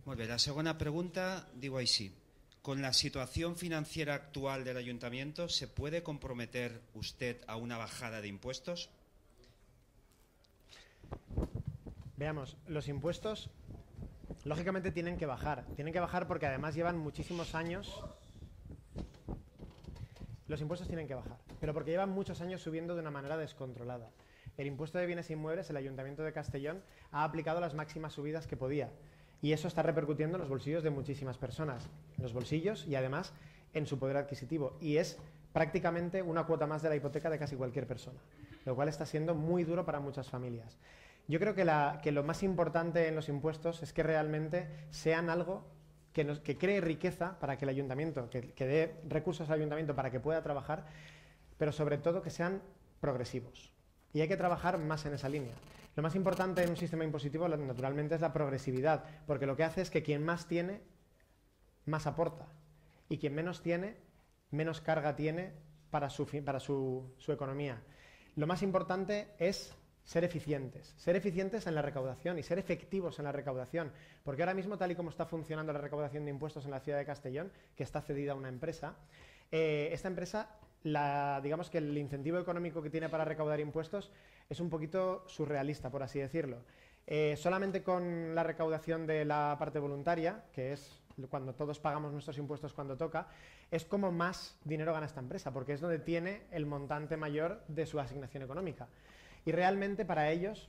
Molt bé, la segona pregunta diu així. ¿Con la situación financiera actual del ayuntamiento se puede comprometer usted a una bajada de impuestos? Veamos, los impuestos lógicamente tienen que bajar porque además llevan muchísimos años. Los impuestos tienen que bajar, pero porque llevan muchos años subiendo de una manera descontrolada. El impuesto de bienes inmuebles, el Ayuntamiento de Castellón ha aplicado las máximas subidas que podía. Y eso está repercutiendo en los bolsillos de muchísimas personas, en los bolsillos y además en su poder adquisitivo. Y es prácticamente una cuota más de la hipoteca de casi cualquier persona, lo cual está siendo muy duro para muchas familias. Yo creo que lo más importante en los impuestos es que realmente sean algo que cree riqueza para que el ayuntamiento, que dé recursos al ayuntamiento para que pueda trabajar, pero sobre todo que sean progresivos. Y hay que trabajar más en esa línea. Lo más importante en un sistema impositivo, naturalmente, es la progresividad, porque lo que hace es que quien más tiene, más aporta. Y quien menos tiene, menos carga tiene para su economía. Lo más importante es ser eficientes en la recaudación y ser efectivos en la recaudación. Porque ahora mismo, tal y como está funcionando la recaudación de impuestos en la ciudad de Castellón, que está cedida a una empresa, esta empresa, digamos que el incentivo económico que tiene para recaudar impuestos es un poquito surrealista, por así decirlo. Solamente con la recaudación de la parte voluntaria, que es cuando todos pagamos nuestros impuestos cuando toca, es como más dinero gana esta empresa, porque es donde tiene el montante mayor de su asignación económica. Y realmente para ellos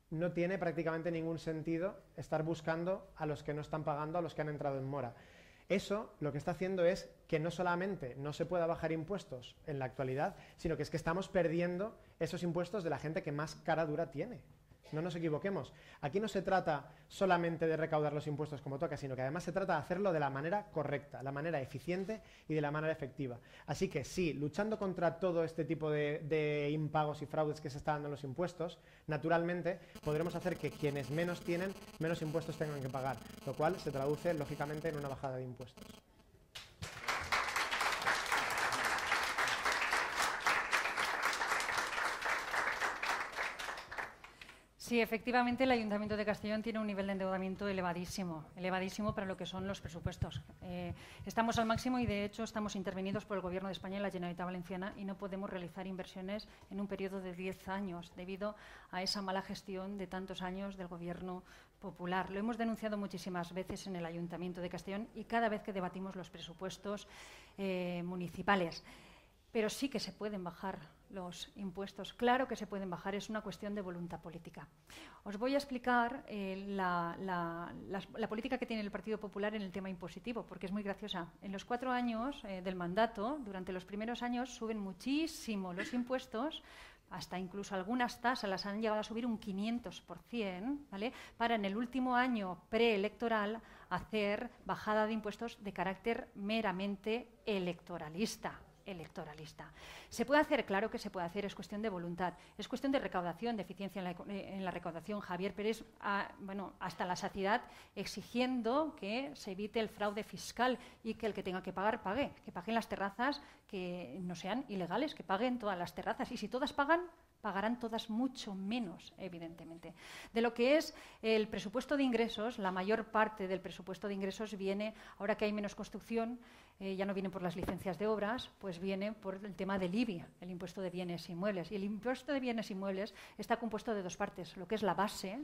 no tiene prácticamente ningún sentido estar buscando a los que no están pagando, a los que han entrado en mora. Eso lo que está haciendo es que no solamente no se pueda bajar impuestos en la actualidad, sino que es que estamos perdiendo esos impuestos de la gente que más cara dura tiene. No nos equivoquemos. Aquí no se trata solamente de recaudar los impuestos como toca, sino que además se trata de hacerlo de la manera correcta, la manera eficiente y de la manera efectiva. Así que sí, luchando contra todo este tipo de impagos y fraudes que se está dando en los impuestos, naturalmente podremos hacer que quienes menos tienen, menos impuestos tengan que pagar, lo cual se traduce lógicamente en una bajada de impuestos. Sí, efectivamente, el Ayuntamiento de Castellón tiene un nivel de endeudamiento elevadísimo para lo que son los presupuestos. Estamos al máximo y, de hecho, estamos intervenidos por el Gobierno de España y la Generalitat Valenciana y no podemos realizar inversiones en un periodo de 10 años debido a esa mala gestión de tantos años del Gobierno popular. Lo hemos denunciado muchísimas veces en el Ayuntamiento de Castellón y cada vez que debatimos los presupuestos municipales. Pero sí que se pueden bajar los impuestos. Claro que se pueden bajar, es una cuestión de voluntad política. Os voy a explicar la política que tiene el Partido Popular en el tema impositivo, porque es muy graciosa. En los 4 años del mandato, durante los primeros años, suben muchísimo los impuestos, hasta incluso algunas tasas las han llegado a subir un 500%, ¿vale? Para en el último año preelectoral hacer bajada de impuestos de carácter meramente electoralista. electoralista. ¿Se puede hacer? Claro que se puede hacer, es cuestión de voluntad, es cuestión de recaudación, de eficiencia en la recaudación. Javier Pérez, bueno, hasta la saciedad exigiendo que se evite el fraude fiscal y que el que tenga que pagar, pague, que paguen las terrazas que no sean ilegales, que paguen todas las terrazas. Y si todas pagan, pagarán todas mucho menos, evidentemente. De lo que es el presupuesto de ingresos, la mayor parte del presupuesto de ingresos viene, ahora que hay menos construcción, ya no viene por las licencias de obras, pues viene por el tema del IBI, el impuesto de bienes inmuebles. Y el impuesto de bienes inmuebles está compuesto de dos partes, lo que es la base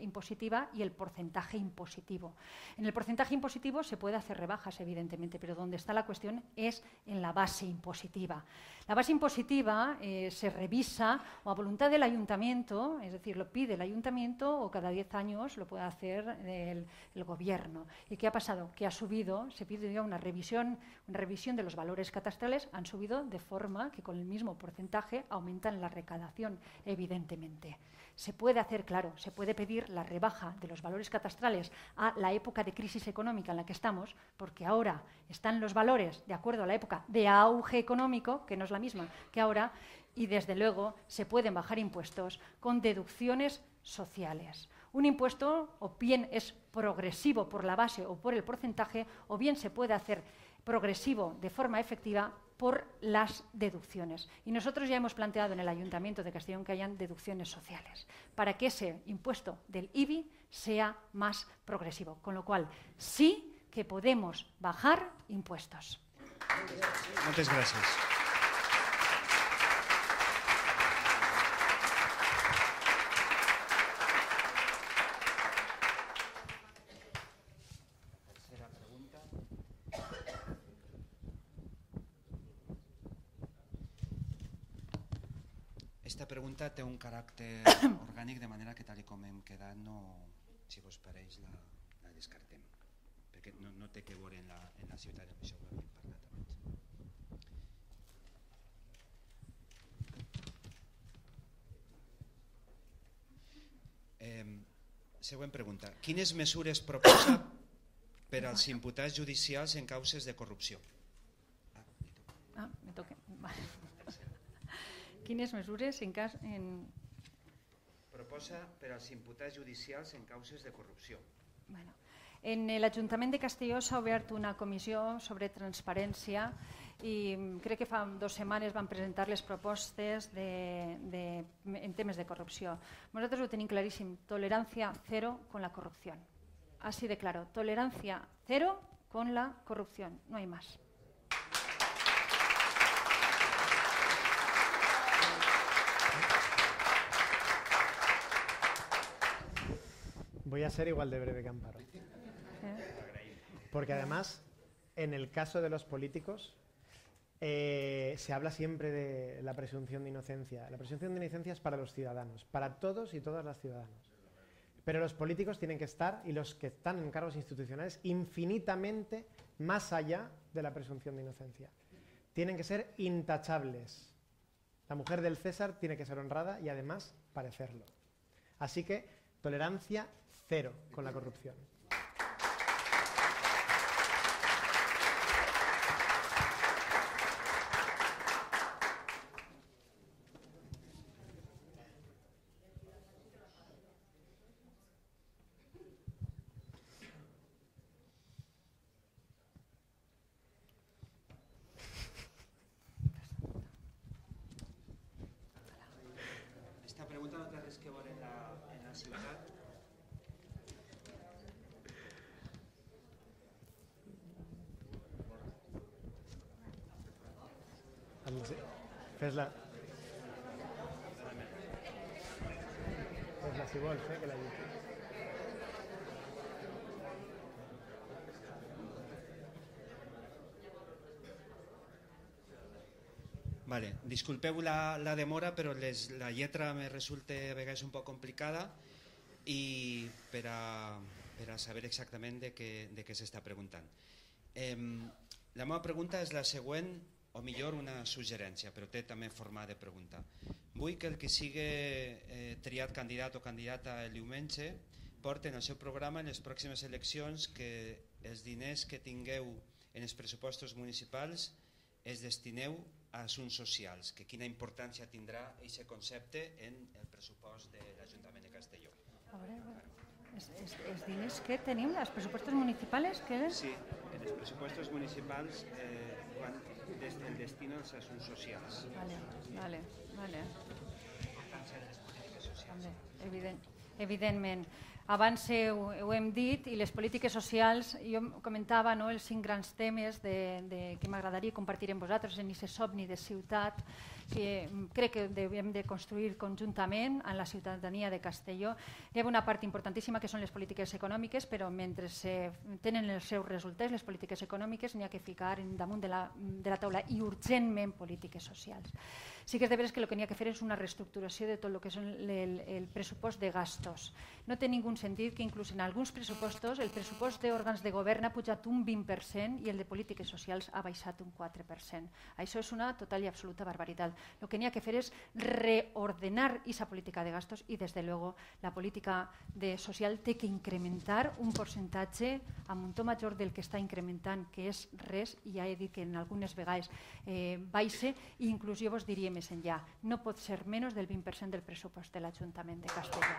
impositiva y el porcentaje impositivo. En el porcentaje impositivo se puede hacer rebajas, evidentemente, pero donde está la cuestión es en la base impositiva. La base impositiva se revisa o a voluntad del ayuntamiento, es decir, lo pide el ayuntamiento o cada 10 años lo puede hacer el gobierno. ¿Y qué ha pasado? Que ha subido, se pide ya una revisión de los valores catastrales, han subido de forma que con el mismo porcentaje aumentan la recaudación, evidentemente. Se puede hacer, claro, se puede pedir la rebaja de los valores catastrales a la época de crisis económica en la que estamos, porque ahora están los valores de acuerdo a la época de auge económico, que no es la misma que ahora, y desde luego se pueden bajar impuestos con deducciones sociales. Un impuesto o bien es progresivo por la base o por el porcentaje, o bien se puede hacer progresivo de forma efectiva por las deducciones. Y nosotros ya hemos planteado en el Ayuntamiento de Castellón que hayan deducciones sociales para que ese impuesto del IBI sea más progresivo. Con lo cual, sí que podemos bajar impuestos. Muchas gracias. Esta pregunta té un caràcter orgànic, de manera que tal com hem quedat, no, si vos pareix, la descartem, perquè no té que veure en la ciutat, això ho havíem parlat abans. Següent pregunta. Quines mesures proposa per als imputats judicials en causes de corrupció? Me toca. Vale. Quines mesures proposa per als imputats judicials en causes de corrupció? Bueno, en l'Ajuntament de Castelló s'ha obert una comissió sobre transparència i crec que fa 2 setmanes van presentar les propostes en temes de corrupció. Nosaltres ho tenim claríssim, tolerancia cero con la corrupción. Así de claro, tolerancia cero con la corrupción, no hay más. Voy a ser igual de breve que Amparo. Porque además, en el caso de los políticos, se habla siempre de la presunción de inocencia. La presunción de inocencia es para los ciudadanos, para todos y todas las ciudadanos. Pero los políticos tienen que estar, y los que están en cargos institucionales, infinitamente más allá de la presunción de inocencia. Tienen que ser intachables. La mujer del César tiene que ser honrada y además parecerlo. Así que tolerancia cero con la corrupción. Esta pregunta no té res que veure en la ciutat. Fes-la. Fes-la si vols, que la dic. Vale, disculpeu la demora, però la lletra me resulta a vegades un poc complicada i per a saber exactament de què s'està preguntant. La meva pregunta és la següent, o millor una suggerència, però té també forma de pregunta. Vull que el que sigui triat candidat o candidata el diumenge porti en el seu programa en les pròximes eleccions que els diners que tingueu en els pressupostos municipals es destineu a assumptes socials, que quina importància tindrà aquest concepte en el pressupost de l'Ajuntament de Castelló. A veure, els diners que tenim, els pressupostos municipals, que és? Sí, en els pressupostos municipals el destino als assumptes socials. Vale. Evidentment. Abans ho hem dit, i les polítiques socials, jo comentava els 5 grans temes que m'agradaria compartir amb vosaltres en aquest somni de ciutat que crec que devem de construir conjuntament en la ciutadania de Castelló. Hi ha una part importantíssima que són les polítiques econòmiques, però mentre tenen els seus resultats, les polítiques econòmiques, n'hi ha que ficar damunt de la taula i urgentment polítiques socials. Sí que és de veres que el que n'hi ha que fer és una reestructuració de tot el que és el pressupost de gastos. No té ningú sentit que inclús en alguns pressupostos el pressupost d'òrgans de govern ha pujat un 20% i el de polítiques socials ha baixat un 4%. Això és una total i absoluta barbaritat. El que n'hi ha que fer és reordenar aquesta política de gastos i, des de luego, la política social té que incrementar un percentatge a un to major del que està incrementant, que és res, i ja he dit que en algunes vegades baixa, i inclús jo vos diria més enllà. No pot ser menys del 20% del pressupost de l'Ajuntament de Castelló.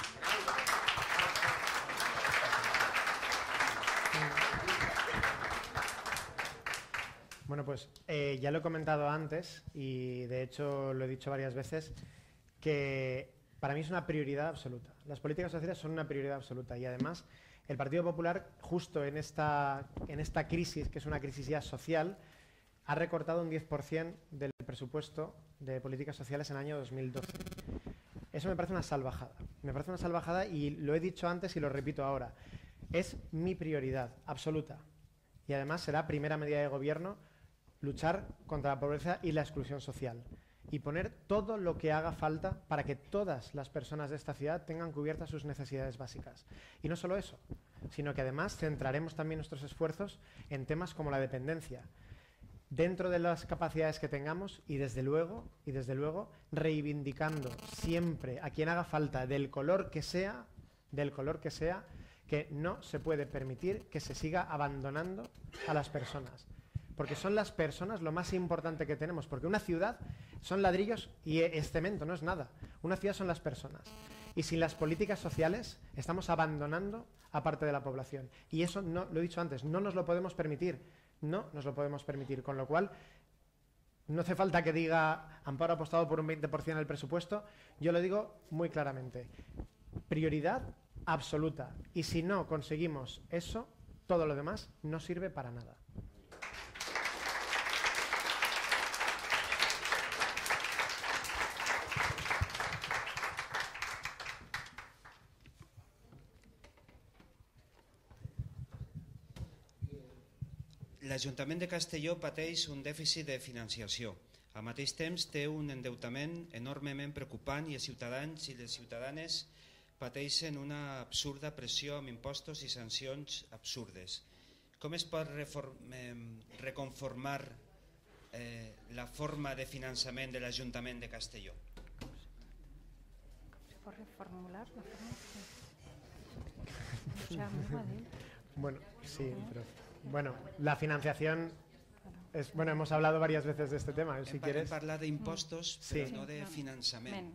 Bueno, pues ya lo he comentado antes y de hecho lo he dicho varias veces que para mí es una prioridad absoluta. Las políticas sociales son una prioridad absoluta y además el Partido Popular, justo en esta crisis, que es una crisis ya social, ha recortado un 10% del presupuesto de políticas sociales en el año 2012. Eso me parece una salvajada. Me parece una salvajada y lo he dicho antes y lo repito ahora. Es mi prioridad absoluta. Y además será primera medida de gobierno luchar contra la pobreza y la exclusión social. Y poner todo lo que haga falta para que todas las personas de esta ciudad tengan cubiertas sus necesidades básicas. Y no solo eso, sino que además centraremos también nuestros esfuerzos en temas como la dependencia, dentro de las capacidades que tengamos y desde luego reivindicando siempre a quien haga falta, del color que sea, que no se puede permitir que se siga abandonando a las personas. Porque son las personas lo más importante que tenemos, porque una ciudad son ladrillos y es cemento, no es nada. Una ciudad son las personas. Y sin las políticas sociales estamos abandonando a parte de la población. Y eso, no, lo he dicho antes, no nos lo podemos permitir. No nos lo podemos permitir, con lo cual no hace falta que diga Amparo ha apostado por un 20% del presupuesto, yo lo digo muy claramente, prioridad absoluta, y si no conseguimos eso, todo lo demás no sirve para nada. L'Ajuntament de Castelló pateix un dèficit de financiació. Al mateix temps té un endeutament enormement preocupant i els ciutadans i les ciutadanes pateixen una absurda pressió amb impostos i sancions absurdes. Com es pot reconformar la forma de finançament de l'Ajuntament de Castelló? ¿Se puede reformular la forma? O sea, me va a decir. Bueno, sí, pero... Bueno, la financiación, bueno, hemos hablado varias veces de este tema, si quieres. Parlar d'impostos, sí, però no de finançament.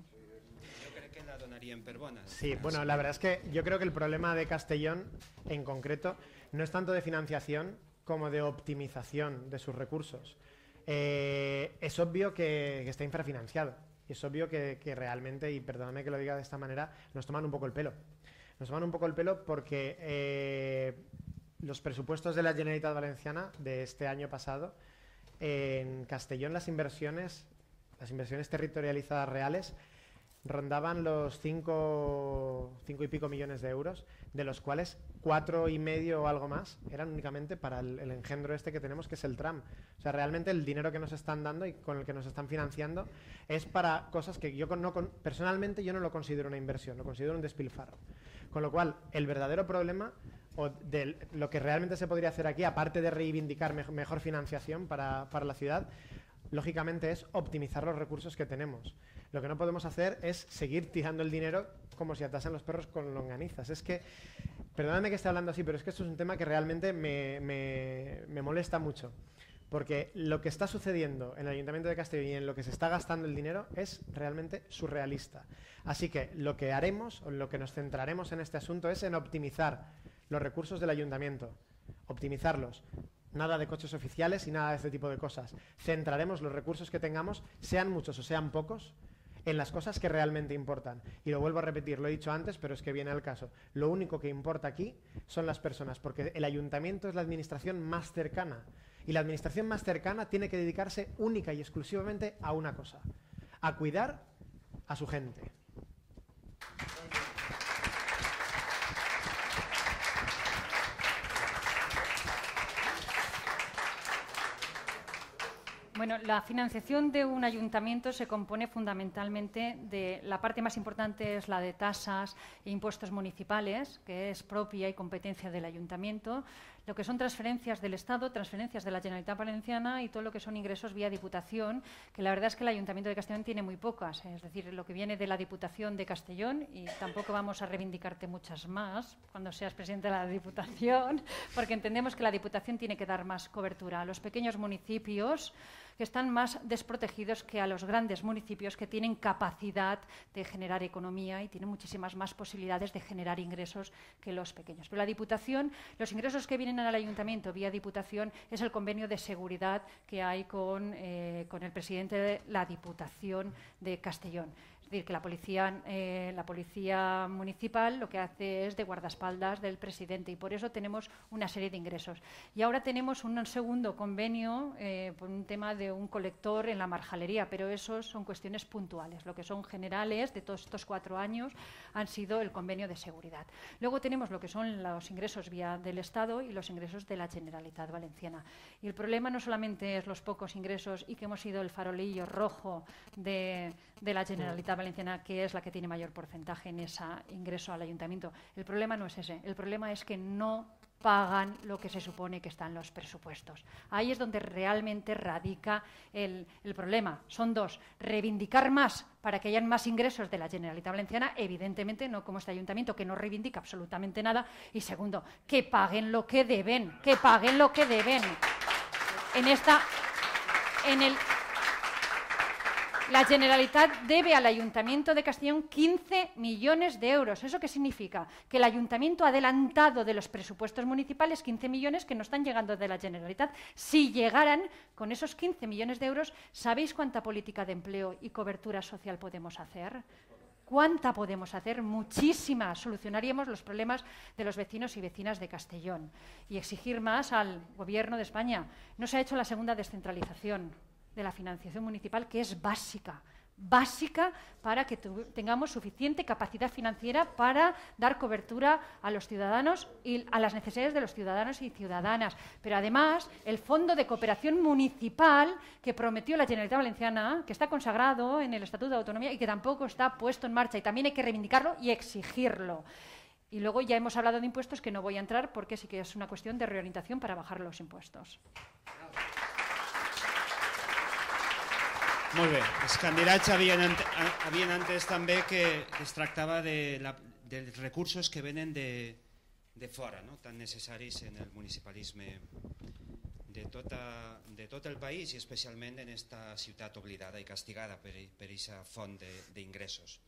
Jo crec que la donaríem per bona. Sí, bueno, la verdad es que yo creo que el problema de Castellón, en concreto, no es tanto de financiación como de optimización de sus recursos. Es obvio que está infrafinanciado. Y es obvio que realmente, y perdóname que lo diga de esta manera, nos toman un poco el pelo. Nos toman un poco el pelo porque... los presupuestos de la Generalitat Valenciana de este año pasado, en Castellón las inversiones territorializadas reales rondaban los 5 y pico millones de euros, de los cuales 4,5 o algo más eran únicamente para el engendro este que tenemos, que es el tram. O sea, realmente el dinero que nos están dando y con el que nos están financiando es para cosas que yo personalmente yo no lo considero una inversión, lo considero un despilfarro. Con lo cual, el verdadero problema, o de lo que realmente se podría hacer aquí, aparte de reivindicar mejor financiación para la ciudad, lógicamente es optimizar los recursos que tenemos. Lo que no podemos hacer es seguir tirando el dinero como si atasen los perros con longanizas. Es que, perdóname que esté hablando así, pero es que esto es un tema que realmente me molesta mucho. Porque lo que está sucediendo en el Ayuntamiento de Castellón y en lo que se está gastando el dinero es realmente surrealista. Así que lo que haremos, o lo que nos centraremos en este asunto es en optimizar los recursos del Ayuntamiento. Optimizarlos. Nada de coches oficiales y nada de este tipo de cosas. Centraremos los recursos que tengamos, sean muchos o sean pocos, en las cosas que realmente importan. Y lo vuelvo a repetir, lo he dicho antes, pero es que viene al caso. Lo único que importa aquí son las personas, porque el Ayuntamiento es la administración más cercana. Y la administración más cercana tiene que dedicarse única y exclusivamente a una cosa, a cuidar a su gente. Bueno, la financiación de un ayuntamiento se compone fundamentalmente de la parte más importante es la de tasas e impuestos municipales, que es propia y competencia del ayuntamiento, lo que son transferencias del Estado, transferencias de la Generalitat Valenciana y todo lo que son ingresos vía Diputación, que la verdad es que el Ayuntamiento de Castellón tiene muy pocas, es decir, lo que viene de la Diputación de Castellón, y tampoco vamos a reivindicarte muchas más cuando seas presidente de la Diputación, porque entendemos que la Diputación tiene que dar más cobertura a los pequeños municipios que están más desprotegidos que a los grandes municipios que tienen capacidad de generar economía y tienen muchísimas más posibilidades de generar ingresos que los pequeños. Pero la Diputación, los ingresos que vienen al Ayuntamiento vía Diputación es el convenio de seguridad que hay con el presidente de la Diputación de Castellón. Es decir, que la policía municipal lo que hace es de guardaespaldas del presidente y por eso tenemos una serie de ingresos. Y ahora tenemos un segundo convenio por un tema de un colector en la marjalería, pero esos son cuestiones puntuales. Lo que son generales de todos estos 4 años han sido el convenio de seguridad. Luego tenemos lo que son los ingresos vía del Estado y los ingresos de la Generalitat Valenciana. Y el problema no solamente es los pocos ingresos y que hemos sido el farolillo rojo de la Generalitat Valenciana, que es la que tiene mayor porcentaje en ese ingreso al ayuntamiento. El problema no es ese, el problema es que no pagan lo que se supone que está en los presupuestos. Ahí es donde realmente radica el problema. Son dos, reivindicar más para que hayan más ingresos de la Generalitat Valenciana, evidentemente no como este ayuntamiento que no reivindica absolutamente nada, y segundo, que paguen lo que deben, que paguen lo que deben. La Generalitat debe al Ayuntamiento de Castellón 15 millones de euros. ¿Eso qué significa? Que el Ayuntamiento ha adelantado de los presupuestos municipales 15 millones que no están llegando de la Generalitat. Si llegaran con esos 15 millones de euros, ¿sabéis cuánta política de empleo y cobertura social podemos hacer? ¿Cuánta podemos hacer? Muchísima. Solucionaríamos los problemas de los vecinos y vecinas de Castellón. Y exigir más al Gobierno de España. No se ha hecho la segunda descentralización de la financiación municipal, que es básica para que tengamos suficiente capacidad financiera para dar cobertura a los ciudadanos y a las necesidades de los ciudadanos y ciudadanas. Pero además, el Fondo de Cooperación Municipal que prometió la Generalitat Valenciana, que está consagrado en el Estatuto de Autonomía y que tampoco está puesto en marcha, y también hay que reivindicarlo y exigirlo. Y luego ya hemos hablado de impuestos, que no voy a entrar porque sí que es una cuestión de reorientación para bajar los impuestos. Molt bé. Els candidats havien entès també que es tractava dels recursos que venen de fora, no? Tan necessaris en el municipalisme de tot el país i especialment en esta ciutat oblidada i castigada per aquesta font d'ingressos.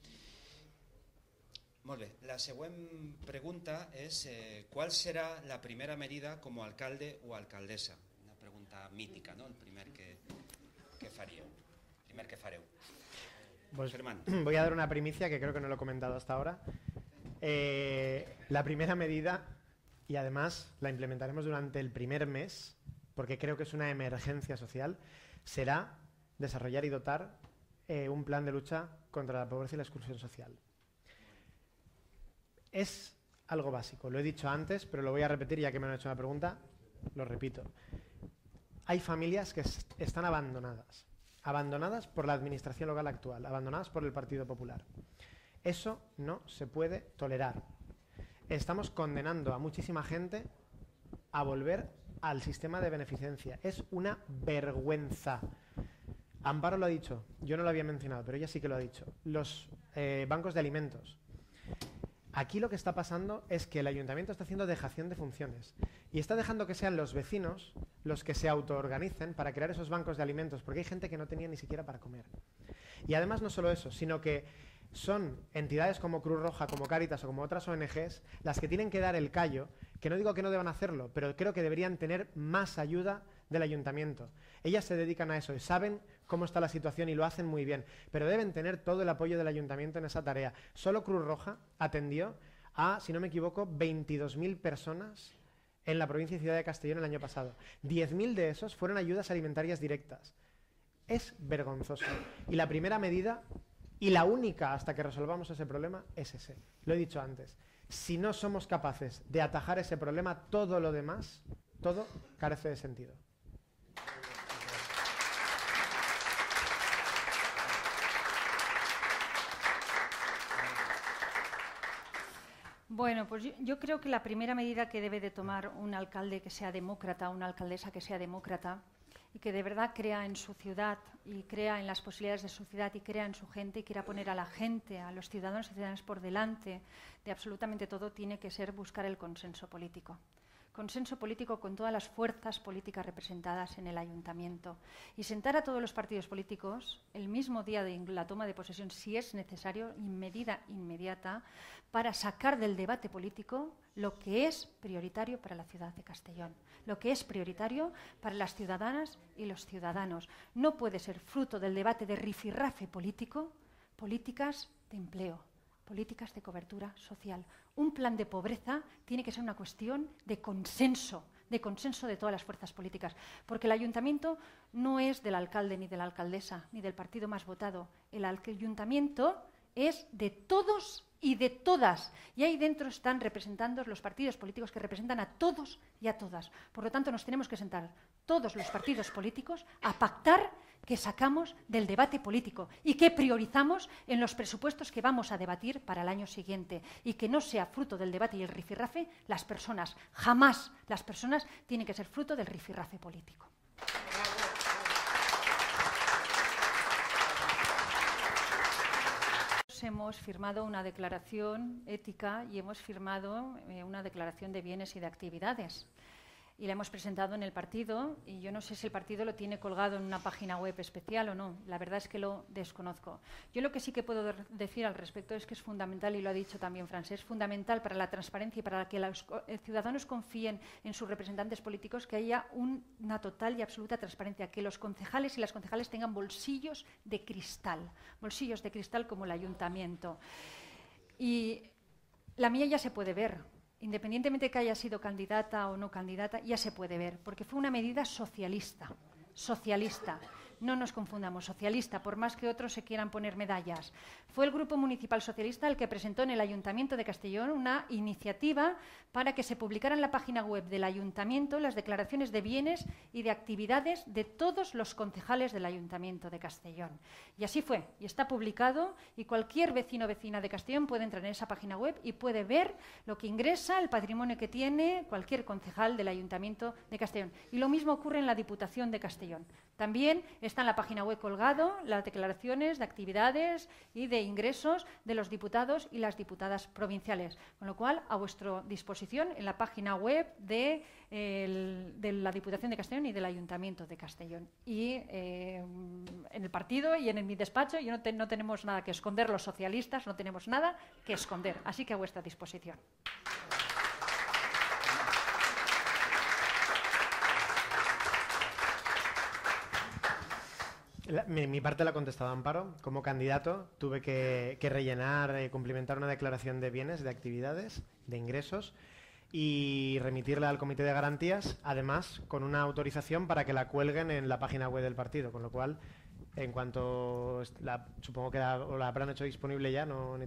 Molt bé. La següent pregunta és ¿cuál será la primera medida como alcalde o alcaldesa? Una pregunta mítica, ¿no? El primer que faríeu. Que fareu. Pues, voy a dar una primicia que creo que no lo he comentado hasta ahora. La primera medida, y además la implementaremos durante el primer mes, porque creo que es una emergencia social, será desarrollar y dotar un plan de lucha contra la pobreza y la exclusión social. Es algo básico, lo he dicho antes, pero lo voy a repetir ya que me han hecho una pregunta, lo repito. Hay familias que están abandonadas por la administración local actual, abandonadas por el Partido Popular. Eso no se puede tolerar. Estamos condenando a muchísima gente a volver al sistema de beneficencia. Es una vergüenza. Amparo lo ha dicho, yo no lo había mencionado, pero ella sí que lo ha dicho. Los bancos de alimentos. Aquí lo que está pasando es que el ayuntamiento está haciendo dejación de funciones y está dejando que sean los vecinos los que se autoorganicen para crear esos bancos de alimentos, porque hay gente que no tenía ni siquiera para comer. Y además no solo eso, sino que son entidades como Cruz Roja, como Cáritas o como otras ONGs las que tienen que dar el callo, que no digo que no deban hacerlo, pero creo que deberían tener más ayuda del ayuntamiento. Ellas se dedican a eso y saben cómo está la situación y lo hacen muy bien, pero deben tener todo el apoyo del ayuntamiento en esa tarea. Solo Cruz Roja atendió a, si no me equivoco, 22.000 personas en la provincia y ciudad de Castellón el año pasado. 10.000 de esos fueron ayudas alimentarias directas. Es vergonzoso. Y la primera medida, y la única hasta que resolvamos ese problema, es ese. Lo he dicho antes. Si no somos capaces de atajar ese problema, todo lo demás, todo carece de sentido. Bueno, pues yo creo que la primera medida que debe de tomar un alcalde que sea demócrata, una alcaldesa que sea demócrata y que de verdad crea en su ciudad y crea en las posibilidades de su ciudad y crea en su gente y quiera poner a la gente, a los ciudadanos y ciudadanas por delante de absolutamente todo, tiene que ser buscar el consenso político. Consenso político con todas las fuerzas políticas representadas en el ayuntamiento y sentar a todos los partidos políticos el mismo día de la toma de posesión, si es necesario, en medida inmediata, para sacar del debate político lo que es prioritario para la ciudad de Castellón, lo que es prioritario para las ciudadanas y los ciudadanos. No puede ser fruto del debate de rifirrafe político, políticas de empleo, políticas de cobertura social. Un plan de pobreza tiene que ser una cuestión de consenso de todas las fuerzas políticas, porque el ayuntamiento no es del alcalde ni de la alcaldesa, ni del partido más votado. El ayuntamiento es de todos y de todas. Y ahí dentro están representando los partidos políticos que representan a todos y a todas. Por lo tanto, nos tenemos que sentar todos los partidos políticos a pactar qué sacamos del debate político y qué priorizamos en los presupuestos que vamos a debatir para el año siguiente, y que no sea fruto del debate y el rifirrafe las personas. Jamás las personas tienen que ser fruto del rifirrafe político. Hemos firmado una declaración ética y hemos firmado una declaración de bienes y de actividades. Y la hemos presentado en el partido, y yo no sé si el partido lo tiene colgado en una página web especial o no. La verdad es que lo desconozco. Yo lo que sí que puedo decir al respecto es que es fundamental, y lo ha dicho también Francesc, es fundamental para la transparencia y para que los ciudadanos confíen en sus representantes políticos que haya una total y absoluta transparencia, que los concejales y las concejales tengan bolsillos de cristal como el ayuntamiento. Y la mía ya se puede ver. Independientemente de que haya sido candidata o no candidata, ya se puede ver, porque fue una medida socialista. No nos confundamos, socialista, por más que otros se quieran poner medallas. Fue el Grupo Municipal Socialista el que presentó en el Ayuntamiento de Castellón una iniciativa para que se publicara en la página web del Ayuntamiento las declaraciones de bienes y de actividades de todos los concejales del Ayuntamiento de Castellón. Y así fue, y está publicado, y cualquier vecino o vecina de Castellón puede entrar en esa página web y puede ver lo que ingresa, el patrimonio que tiene cualquier concejal del Ayuntamiento de Castellón. Y lo mismo ocurre en la Diputación de Castellón. También está en la página web colgado las declaraciones de actividades y de ingresos de los diputados y las diputadas provinciales. Con lo cual, a vuestra disposición en la página web de la Diputación de Castellón y del Ayuntamiento de Castellón. Y en el partido y en mi despacho no tenemos nada que esconder, los socialistas no tenemos nada que esconder. Así que a vuestra disposición. Mi parte la ha contestado Amparo. Como candidato tuve que rellenar, cumplimentar una declaración de bienes, de actividades, de ingresos y remitirla al Comité de Garantías, además con una autorización para que la cuelguen en la página web del partido, con lo cual, en cuanto supongo que la habrán hecho disponible ya, no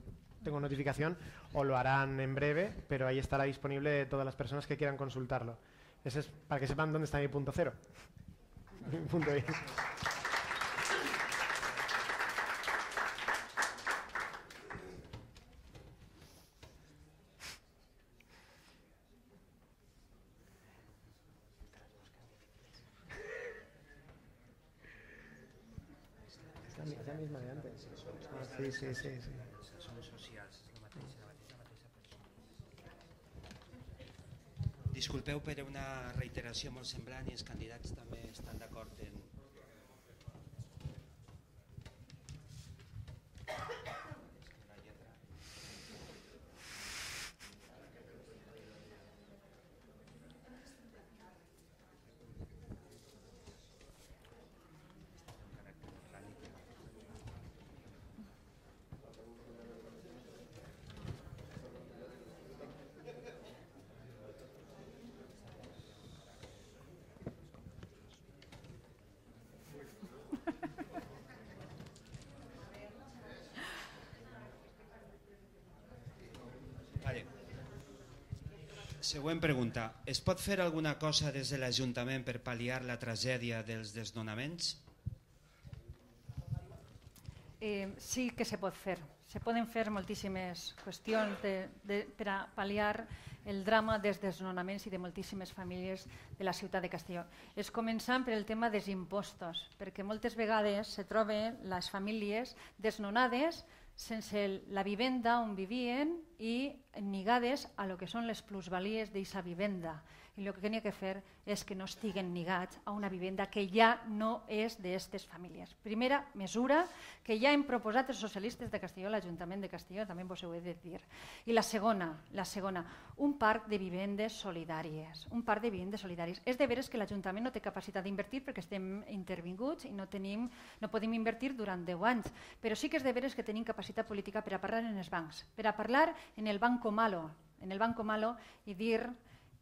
tengo notificación, o lo harán en breve, pero ahí estará disponible todas las personas que quieran consultarlo. Ese es para que sepan dónde está mi punto cero. Mi punto I. La misma de antes. Sí. Som socials, és la mateixa Disculpeu per una reiteració molt semblant i els candidats també estan d'acord en... Següent pregunta. Es pot fer alguna cosa des de l'Ajuntament per pal·liar la tragèdia dels desnonaments? Sí que se pot fer. Se poden fer moltíssimes qüestions per a pal·liar el drama dels desnonaments i de moltíssimes famílies de la ciutat de Castelló. És començant per el tema dels impostos, perquè moltes vegades se troben les famílies desnonades sense la vivenda on vivien i lligades a lo que són les plusvalies d'aquesta vivenda. I el que tenia que fer és que no estiguen lligats a una vivenda que ja no és d'aquestes famílies. Primera mesura que ja hem proposat els socialistes de Castelló, l'Ajuntament de Castelló, també vos ho he de dir. I la segona, un parc de vivendes solidàries. Un parc de vivendes solidàries. És de veres que l'Ajuntament no té capacitat d'invertir perquè estem intervinguts i no podem invertir durant 10 anys, però sí que és de veres que tenim capacitat política per a parlar en els bancs, per a parlar en el Banco Malo i dir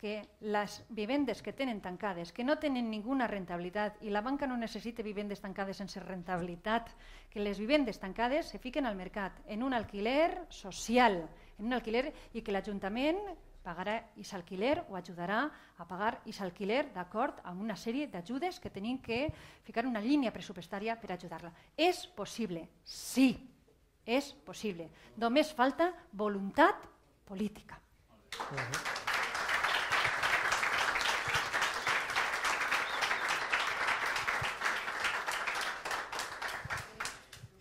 que les vivendes que tenen tancades, que no tenen ninguna rentabilitat, i la banca no necessita vivendes tancades sense rentabilitat, que les vivendes tancades se fiquen al mercat en un alquiler social, i que l'Ajuntament pagarà aquest alquiler o ajudarà a pagar aquest alquiler d'acord amb una sèrie d'ajudes que tenim que ficar una línia pressupostària per ajudar-la. És possible, sí, és possible. Només falta voluntat política.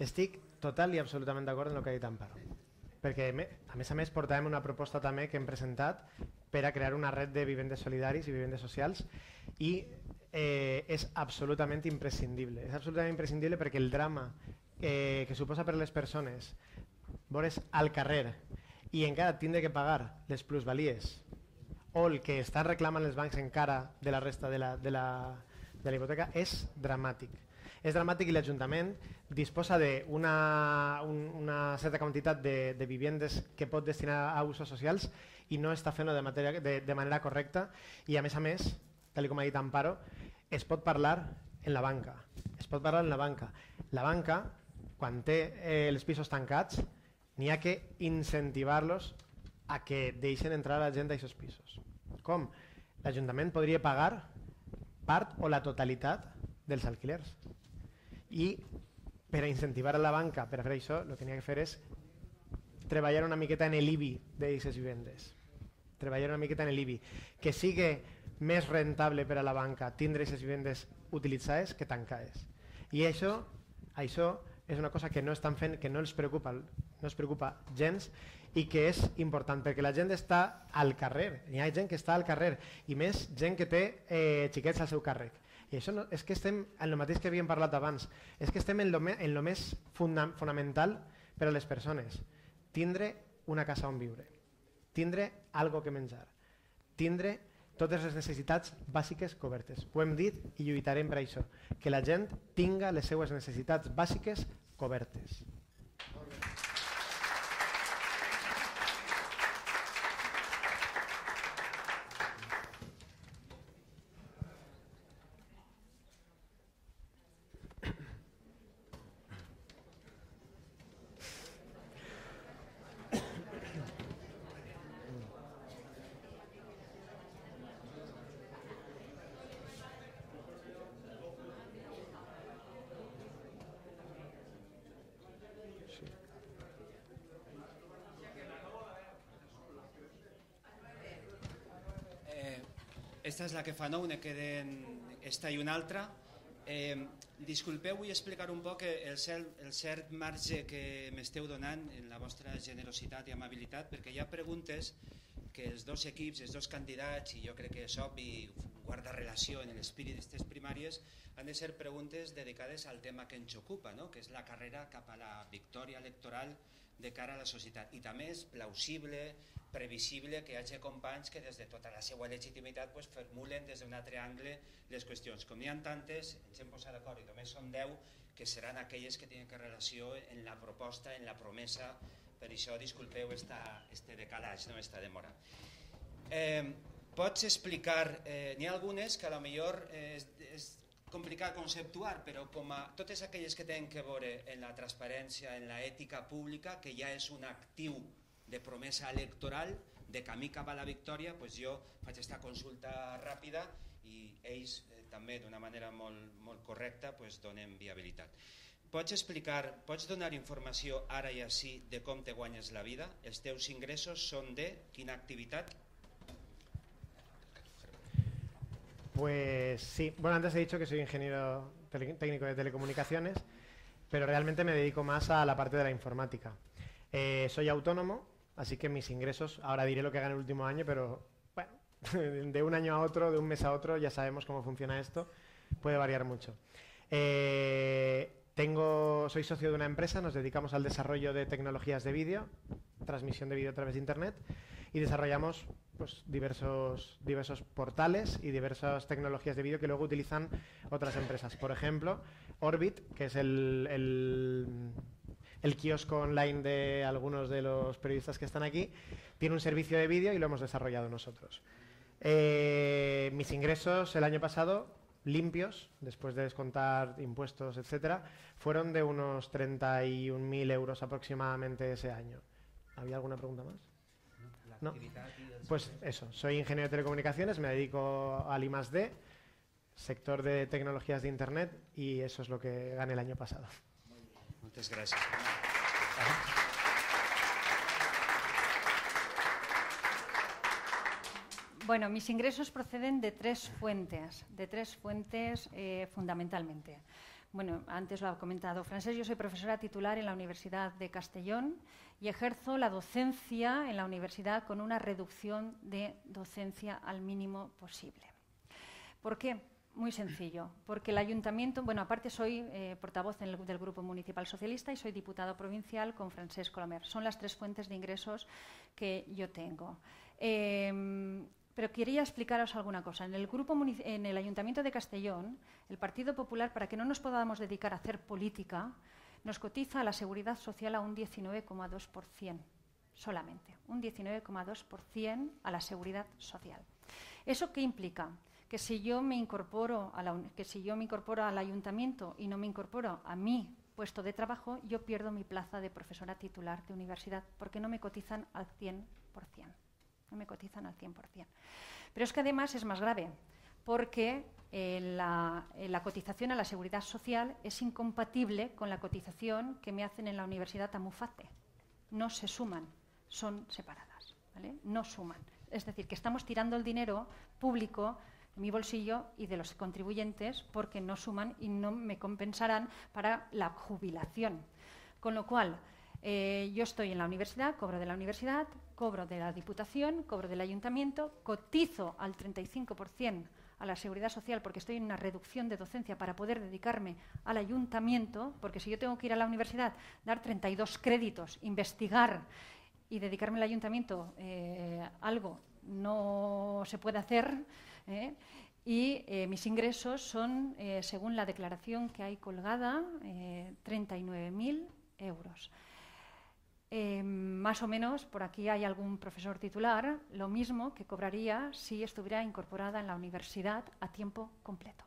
Estic total i absolutament d'acord en el que ha dit Amparo. Perquè, a més, portàvem una proposta també que hem presentat per a crear una red de vivendes solidaris i vivendes socials i és absolutament imprescindible. És absolutament imprescindible perquè el drama que suposa per les persones veure's al carrer i encara tindre que pagar les plusvalies o el que estan reclamant els bancs encara de la resta de la hipoteca és dramàtic. És dramàtic i l'Ajuntament disposa d'una certa quantitat de vivendes que pot destinar a usos socials i no està fent-ho de manera correcta i a més, tal com ha dit Amparo, es pot parlar en la banca. Es pot parlar en la banca. La banca, quan té els pisos tancats, n'hi ha que incentivar-los a que deixen entrar la gent d'aquests pisos. Com? L'Ajuntament podria pagar part o la totalitat dels alquilers. I per a incentivar a la banca per a fer això, el que n'hi ha que fer és treballar una miqueta en l'IBI d'aquestes vivendes. Treballar una miqueta en l'IBI. Que sigui més rentable per a la banca tindre aquestes vivendes utilitzades que tancades. I això és una cosa que no estan fent, que no els preocupa gens i que és important perquè la gent està al carrer. Hi ha gent que està al carrer i més gent que té xiquets al seu càrrec. I això no, és que estem en el mateix que havíem parlat abans, és que estem en el més fonamental per a les persones. Tindre una casa on viure, tindre algo que menjar, tindre totes les necessitats bàsiques cobertes. Ho hem dit i lluitarem per això, que la gent tinga les seues necessitats bàsiques cobertes. Esta és la que fa 9, ne queden esta i una altra. Disculpeu, vull explicar un poc el cert marge que m'esteu donant en la vostra generositat i amabilitat, perquè hi ha preguntes que els dos equips, els dos candidats, i jo crec que és obvi, guarda relació en l'espírit d'aquestes primàries, han de ser preguntes dedicades al tema que ens ocupa, no? Que és la carrera cap a la victòria electoral de cara a la societat. I també és plausible, previsible que hi hagi companys que des de tota la seva legitimitat pues, formulen des d'un altre angle les qüestions. Com n'hi ha tantes, ens hem posat d'acord i només són 10 que seran aquelles que tenen relació en la proposta, en la promesa. Per això disculpeu este decalaix, no, esta demora. Pots explicar, n'hi ha algunes que a lo millor és complicat conceptuar, però com a totes aquelles que tenen que veure en la transparència, en la ètica pública, que ja és un actiu de promesa electoral, de camí cap a la victòria, doncs jo faig aquesta consulta ràpida i ells també d'una manera molt correcta donen viabilitat. Pots explicar, pots donar informació ara i així de com te guanyes la vida? Els teus ingressos són de quina activitat? Pues sí, bueno, antes he dicho que soy ingeniero técnico de telecomunicaciones, pero realmente me dedico más a la parte de la informática. Soy autónomo, así que mis ingresos, ahora diré lo que gané el último año, pero bueno, de un año a otro, de un mes a otro, ya sabemos cómo funciona esto, puede variar mucho. Soy socio de una empresa, nos dedicamos al desarrollo de tecnologías de vídeo, transmisión de vídeo a través de internet, y desarrollamos pues, diversos portales y diversas tecnologías de vídeo que luego utilizan otras empresas. Por ejemplo, Orbit, que es el kiosco online de algunos de los periodistas que están aquí, tiene un servicio de vídeo y lo hemos desarrollado nosotros. Mis ingresos el año pasado, limpios, después de descontar impuestos, etcétera, fueron de unos 31.000 euros aproximadamente ese año. ¿Había alguna pregunta más? ¿No? Pues eso, soy ingeniero de telecomunicaciones, me dedico al I+D, sector de tecnologías de internet, y eso es lo que gané el año pasado. Muchas gracias. Bueno, mis ingresos proceden de tres fuentes fundamentalmente. Bueno, antes lo ha comentado Francesc, yo soy profesora titular en la Universidad de Castellón y ejerzo la docencia en la universidad con una reducción de docencia al mínimo posible. ¿Por qué? Muy sencillo, porque el ayuntamiento, bueno, aparte soy portavoz del Grupo Municipal Socialista y soy diputado provincial con Francesc Colomer. Son las tres fuentes de ingresos que yo tengo. Pero quería explicaros alguna cosa. En el Ayuntamiento de Castellón, el Partido Popular, para que no nos podamos dedicar a hacer política, nos cotiza a la Seguridad Social a un 19,2%, solamente, un 19,2% a la Seguridad Social. ¿Eso qué implica? Que si yo me incorporo al Ayuntamiento y no me incorporo a mi puesto de trabajo, yo pierdo mi plaza de profesora titular de universidad porque no me cotizan al 100%. No me cotizan al 100%. Pero es que además es más grave, porque la cotización a la Seguridad Social es incompatible con la cotización que me hacen en la Universidad Amufate. No se suman, son separadas, ¿vale? No suman. Es decir, que estamos tirando el dinero público de mi bolsillo y de los contribuyentes porque no suman y no me compensarán para la jubilación. Con lo cual, yo estoy en la universidad, cobro de la universidad, cobro de la Diputación, cobro del Ayuntamiento, cotizo al 35% a la Seguridad Social porque estoy en una reducción de docencia para poder dedicarme al Ayuntamiento, porque si yo tengo que ir a la universidad, dar 32 créditos, investigar y dedicarme al Ayuntamiento, algo no se puede hacer, y mis ingresos son, según la declaración que hay colgada, 39.000 euros. Más o menos, por aquí hay algún profesor titular, lo mismo que cobraría si estuviera incorporada en la universidad a tiempo completo.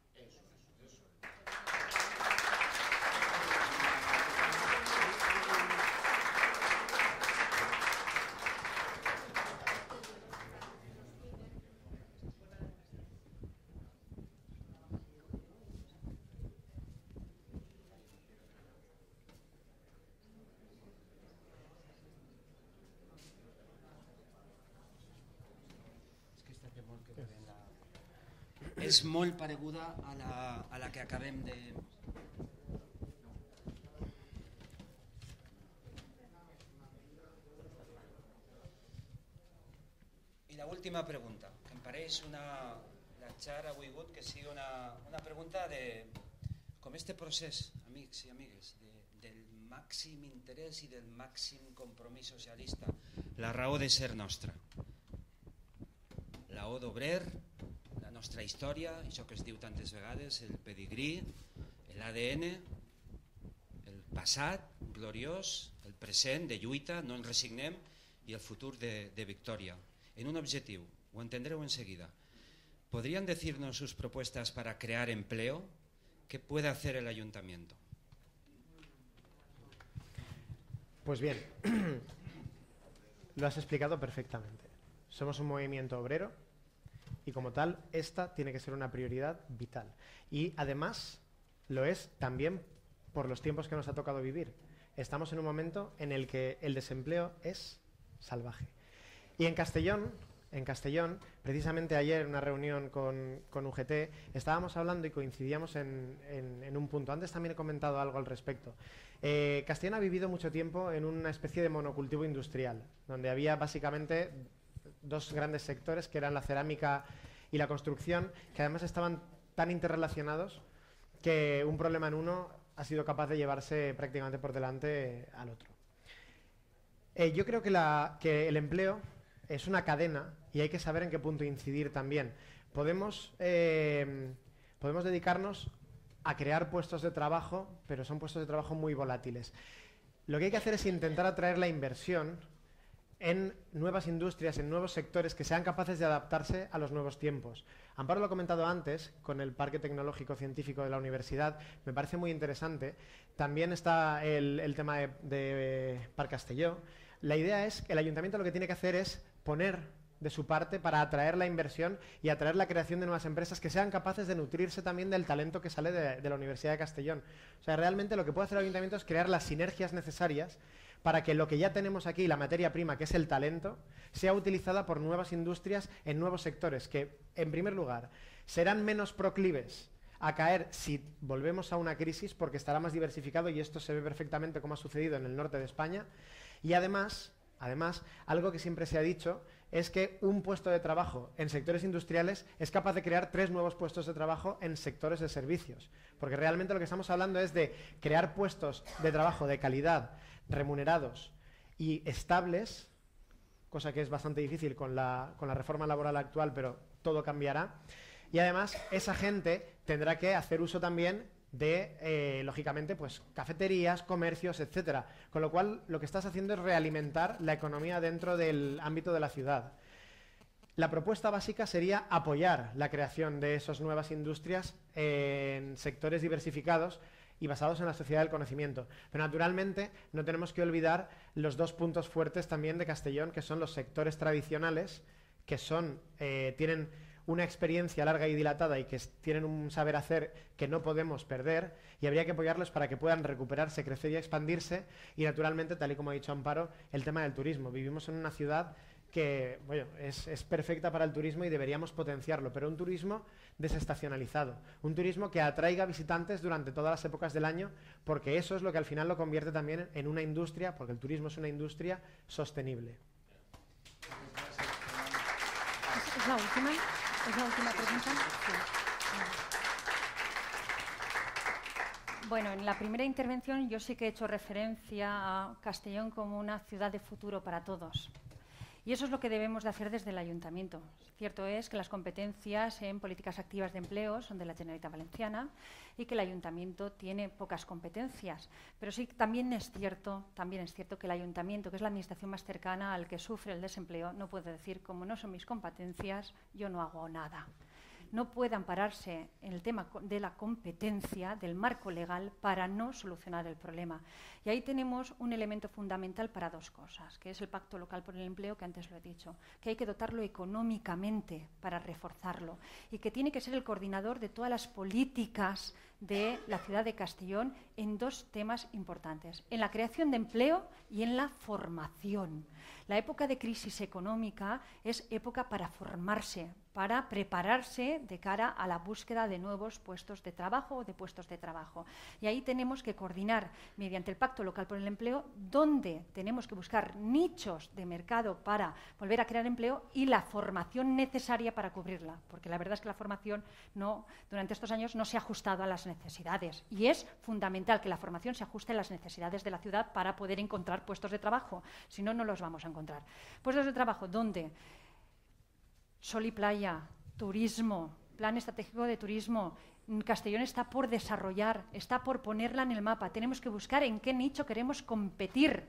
És molt pareguda a la que acabem de... última pregunta, que em pareix la xarxa avui hagut que sigui una pregunta de com este procés, amics i amigues, del màxim interès i del màxim compromís socialista, la raó de ser nostra. La O d'Obrer, la nostra història, això que es diu tantes vegades, el pedigrí, l'ADN, el passat gloriós, el present de lluita, no ens resignem, i el futur de victòria. En un objectiu, ho entendreu enseguida. ¿Podrían decirnos sus propuestas para crear empleo? ¿Qué puede hacer el ayuntamiento? Pues bien, lo has explicado perfectamente. Somos un movimiento obrero y como tal, esta tiene que ser una prioridad vital. Y además lo es también por los tiempos que nos ha tocado vivir. Estamos en un momento en el que el desempleo es salvaje. Y en Castellón, precisamente ayer en una reunión con UGT, estábamos hablando y coincidíamos en un punto. Antes también he comentado algo al respecto. Castellón ha vivido mucho tiempo en una especie de monocultivo industrial, donde había básicamente dos grandes sectores, que eran la cerámica y la construcción, que además estaban tan interrelacionados que un problema en uno ha sido capaz de llevarse prácticamente por delante al otro. Yo creo que el empleo es una cadena y hay que saber en qué punto incidir también. Podemos dedicarnos a crear puestos de trabajo, pero son puestos de trabajo muy volátiles. Lo que hay que hacer es intentar atraer la inversión en nuevas industrias, en nuevos sectores que sean capaces de adaptarse a los nuevos tiempos. Amparo lo ha comentado antes con el Parque Tecnológico Científico de la Universidad, me parece muy interesante. También está el tema de Parc Castelló. La idea es que el ayuntamiento lo que tiene que hacer es poner de su parte para atraer la inversión y atraer la creación de nuevas empresas que sean capaces de nutrirse también del talento que sale de la Universidad de Castellón. O sea, realmente lo que puede hacer el ayuntamiento es crear las sinergias necesarias para que lo que ya tenemos aquí, la materia prima, que es el talento, sea utilizada por nuevas industrias en nuevos sectores que, en primer lugar, serán menos proclives a caer si volvemos a una crisis porque estará más diversificado y esto se ve perfectamente como ha sucedido en el norte de España. Y además, algo que siempre se ha dicho es que un puesto de trabajo en sectores industriales es capaz de crear 3 nuevos puestos de trabajo en sectores de servicios. Porque realmente lo que estamos hablando es de crear puestos de trabajo de calidad, remunerados y estables, cosa que es bastante difícil con la reforma laboral actual, pero todo cambiará. Y además, esa gente tendrá que hacer uso también de, lógicamente, pues cafeterías, comercios, etcétera. Con lo cual, lo que estás haciendo es realimentar la economía dentro del ámbito de la ciudad. La propuesta básica sería apoyar la creación de esas nuevas industrias en sectores diversificados y basados en la sociedad del conocimiento. Pero naturalmente no tenemos que olvidar los 2 puntos fuertes también de Castellón, que son los sectores tradicionales, que tienen una experiencia larga y dilatada y que tienen un saber hacer que no podemos perder, y habría que apoyarlos para que puedan recuperarse, crecer y expandirse. Y naturalmente, tal y como ha dicho Amparo, el tema del turismo. Vivimos en una ciudad que es perfecta para el turismo y deberíamos potenciarlo, pero un turismo desestacionalizado, un turismo que atraiga visitantes durante todas las épocas del año, porque eso es lo que al final lo convierte también en una industria, porque el turismo es una industria sostenible. ¿Es la última? ¿Es la última pregunta? Sí. Bueno, en la primera intervención yo sí que he hecho referencia a Castellón como una ciudad de futuro para todos. Y eso es lo que debemos de hacer desde el Ayuntamiento. Cierto es que las competencias en políticas activas de empleo son de la Generalitat Valenciana y que el Ayuntamiento tiene pocas competencias. Pero sí, también es cierto que el Ayuntamiento, que es la administración más cercana al que sufre el desempleo, no puede decir, como no son mis competencias, yo no hago nada. No puede ampararse en el tema de la competencia, del marco legal, para no solucionar el problema. Y ahí tenemos un elemento fundamental para 2 cosas, que es el Pacto Local por el Empleo, que antes lo he dicho, que hay que dotarlo económicamente para reforzarlo y que tiene que ser el coordinador de todas las políticas de la ciudad de Castellón en 2 temas importantes, en la creación de empleo y en la formación. La época de crisis económica es época para formarse, para prepararse de cara a la búsqueda de nuevos puestos de trabajo o de puestos de trabajo. Y ahí tenemos que coordinar mediante el Pacto Local por el Empleo dónde tenemos que buscar nichos de mercado para volver a crear empleo y la formación necesaria para cubrirla, porque la verdad es que la formación durante estos años no se ha ajustado a las necesidades y es fundamental que la formación se ajuste a las necesidades de la ciudad para poder encontrar puestos de trabajo, si no, no los vamos a encontrar. Puestos de trabajo, ¿dónde? Sol y playa, turismo, plan estratégico de turismo. Castellón está por desarrollar, está por ponerla en el mapa. Tenemos que buscar en qué nicho queremos competir.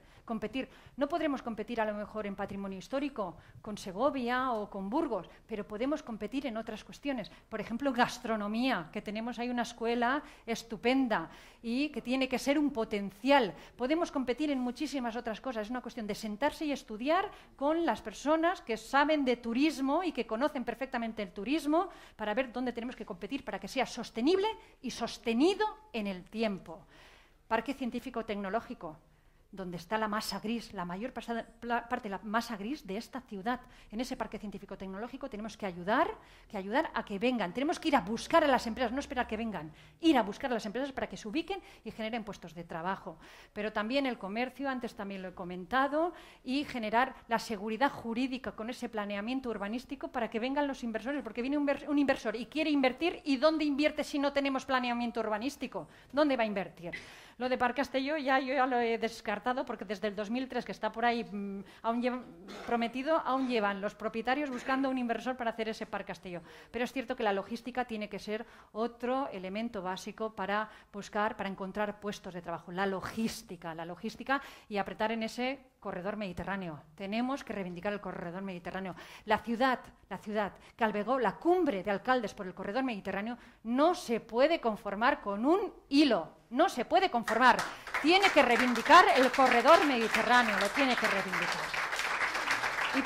No podremos competir a lo mejor en patrimonio histórico con Segovia o con Burgos, pero podemos competir en otras cuestiones. Por ejemplo, gastronomía, que tenemos ahí una escuela estupenda y que tiene que ser un potencial. Podemos competir en muchísimas otras cosas. Es una cuestión de sentarse y estudiar con las personas que saben de turismo y que conocen perfectamente el turismo para ver dónde tenemos que competir para que sea sostenible y sostenido en el tiempo. Parque científico-tecnológico, donde está la masa gris, la mayor parte de la masa gris de esta ciudad. En ese parque científico-tecnológico tenemos que ayudar a que vengan. Tenemos que ir a buscar a las empresas, no esperar que vengan, ir a buscar a las empresas para que se ubiquen y generen puestos de trabajo. Pero también el comercio, antes también lo he comentado, y generar la seguridad jurídica con ese planeamiento urbanístico para que vengan los inversores, porque viene un inversor y quiere invertir, ¿y dónde invierte si no tenemos planeamiento urbanístico? ¿Dónde va a invertir? Lo de Parc Castelló yo ya lo he descartado porque desde el 2003, que está por ahí prometido, aún llevan los propietarios buscando un inversor para hacer ese Parc Castelló. Pero es cierto que la logística tiene que ser otro elemento básico para buscar, para encontrar puestos de trabajo. La logística y apretar en ese corredor mediterráneo. Tenemos que reivindicar el corredor mediterráneo. La ciudad que albergó la cumbre de alcaldes por el corredor mediterráneo no se puede conformar con un hilo. No se puede conformar. Tiene que reivindicar el corredor mediterráneo, lo tiene que reivindicar. Y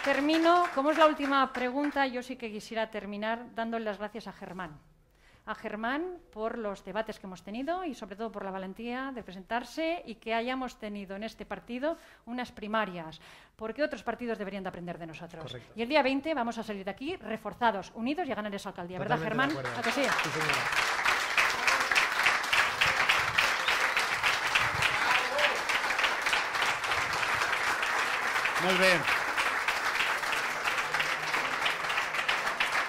termino, como es la última pregunta, yo sí que quisiera terminar dándole las gracias a Germán. A Germán por los debates que hemos tenido y sobre todo por la valentía de presentarse y que hayamos tenido en este partido unas primarias, porque otros partidos deberían de aprender de nosotros. Correcto. Y el día 20 vamos a salir de aquí reforzados, unidos y a ganar esa alcaldía. ¿Verdad, Germán? ¿A que sí? Sí, señora. Molt bé.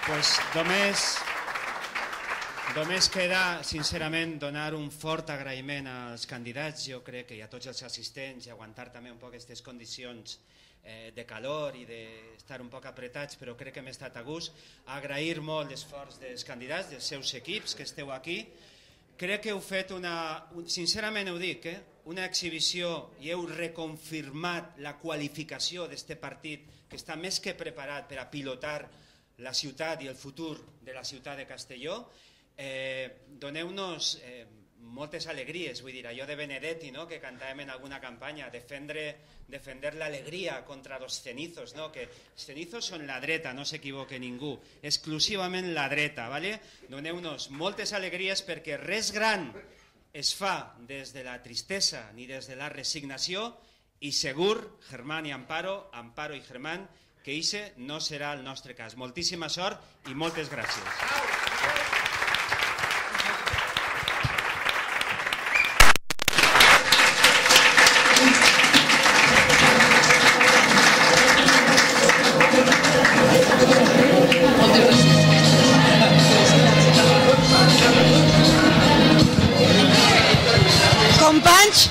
Pues només queda, sincerament, donar un fort agraïment als candidats, jo crec que i a tots els assistents, i aguantar també un poc aquestes condicions de calor i d'estar un poc apretats, però crec que hem estat a gust. Agrair molt l'esforç dels candidats, dels seus equips que esteu aquí. Crec que heu fet sincerament ho dic, una exhibició i heu reconfirmat la qualificació d'aquest partit que està més que preparat per a pilotar la ciutat i el futur de la ciutat de Castelló. Doneu-nos moltes alegries, vull dir, allò de Benedetti, no?, que cantàvem en alguna campanya, defender l'alegria contra els cenizos, no?, que els cenizos són la dreta, no s'equivoque ningú, exclusivament la dreta, ¿vale? Doneu-nos moltes alegries perquè res gran es fa des de la tristesa ni des de la resignació i segur, Germán i Amparo i Germán, que ixe no serà el nostre cas. Moltíssima sort i moltes gràcies. Companys,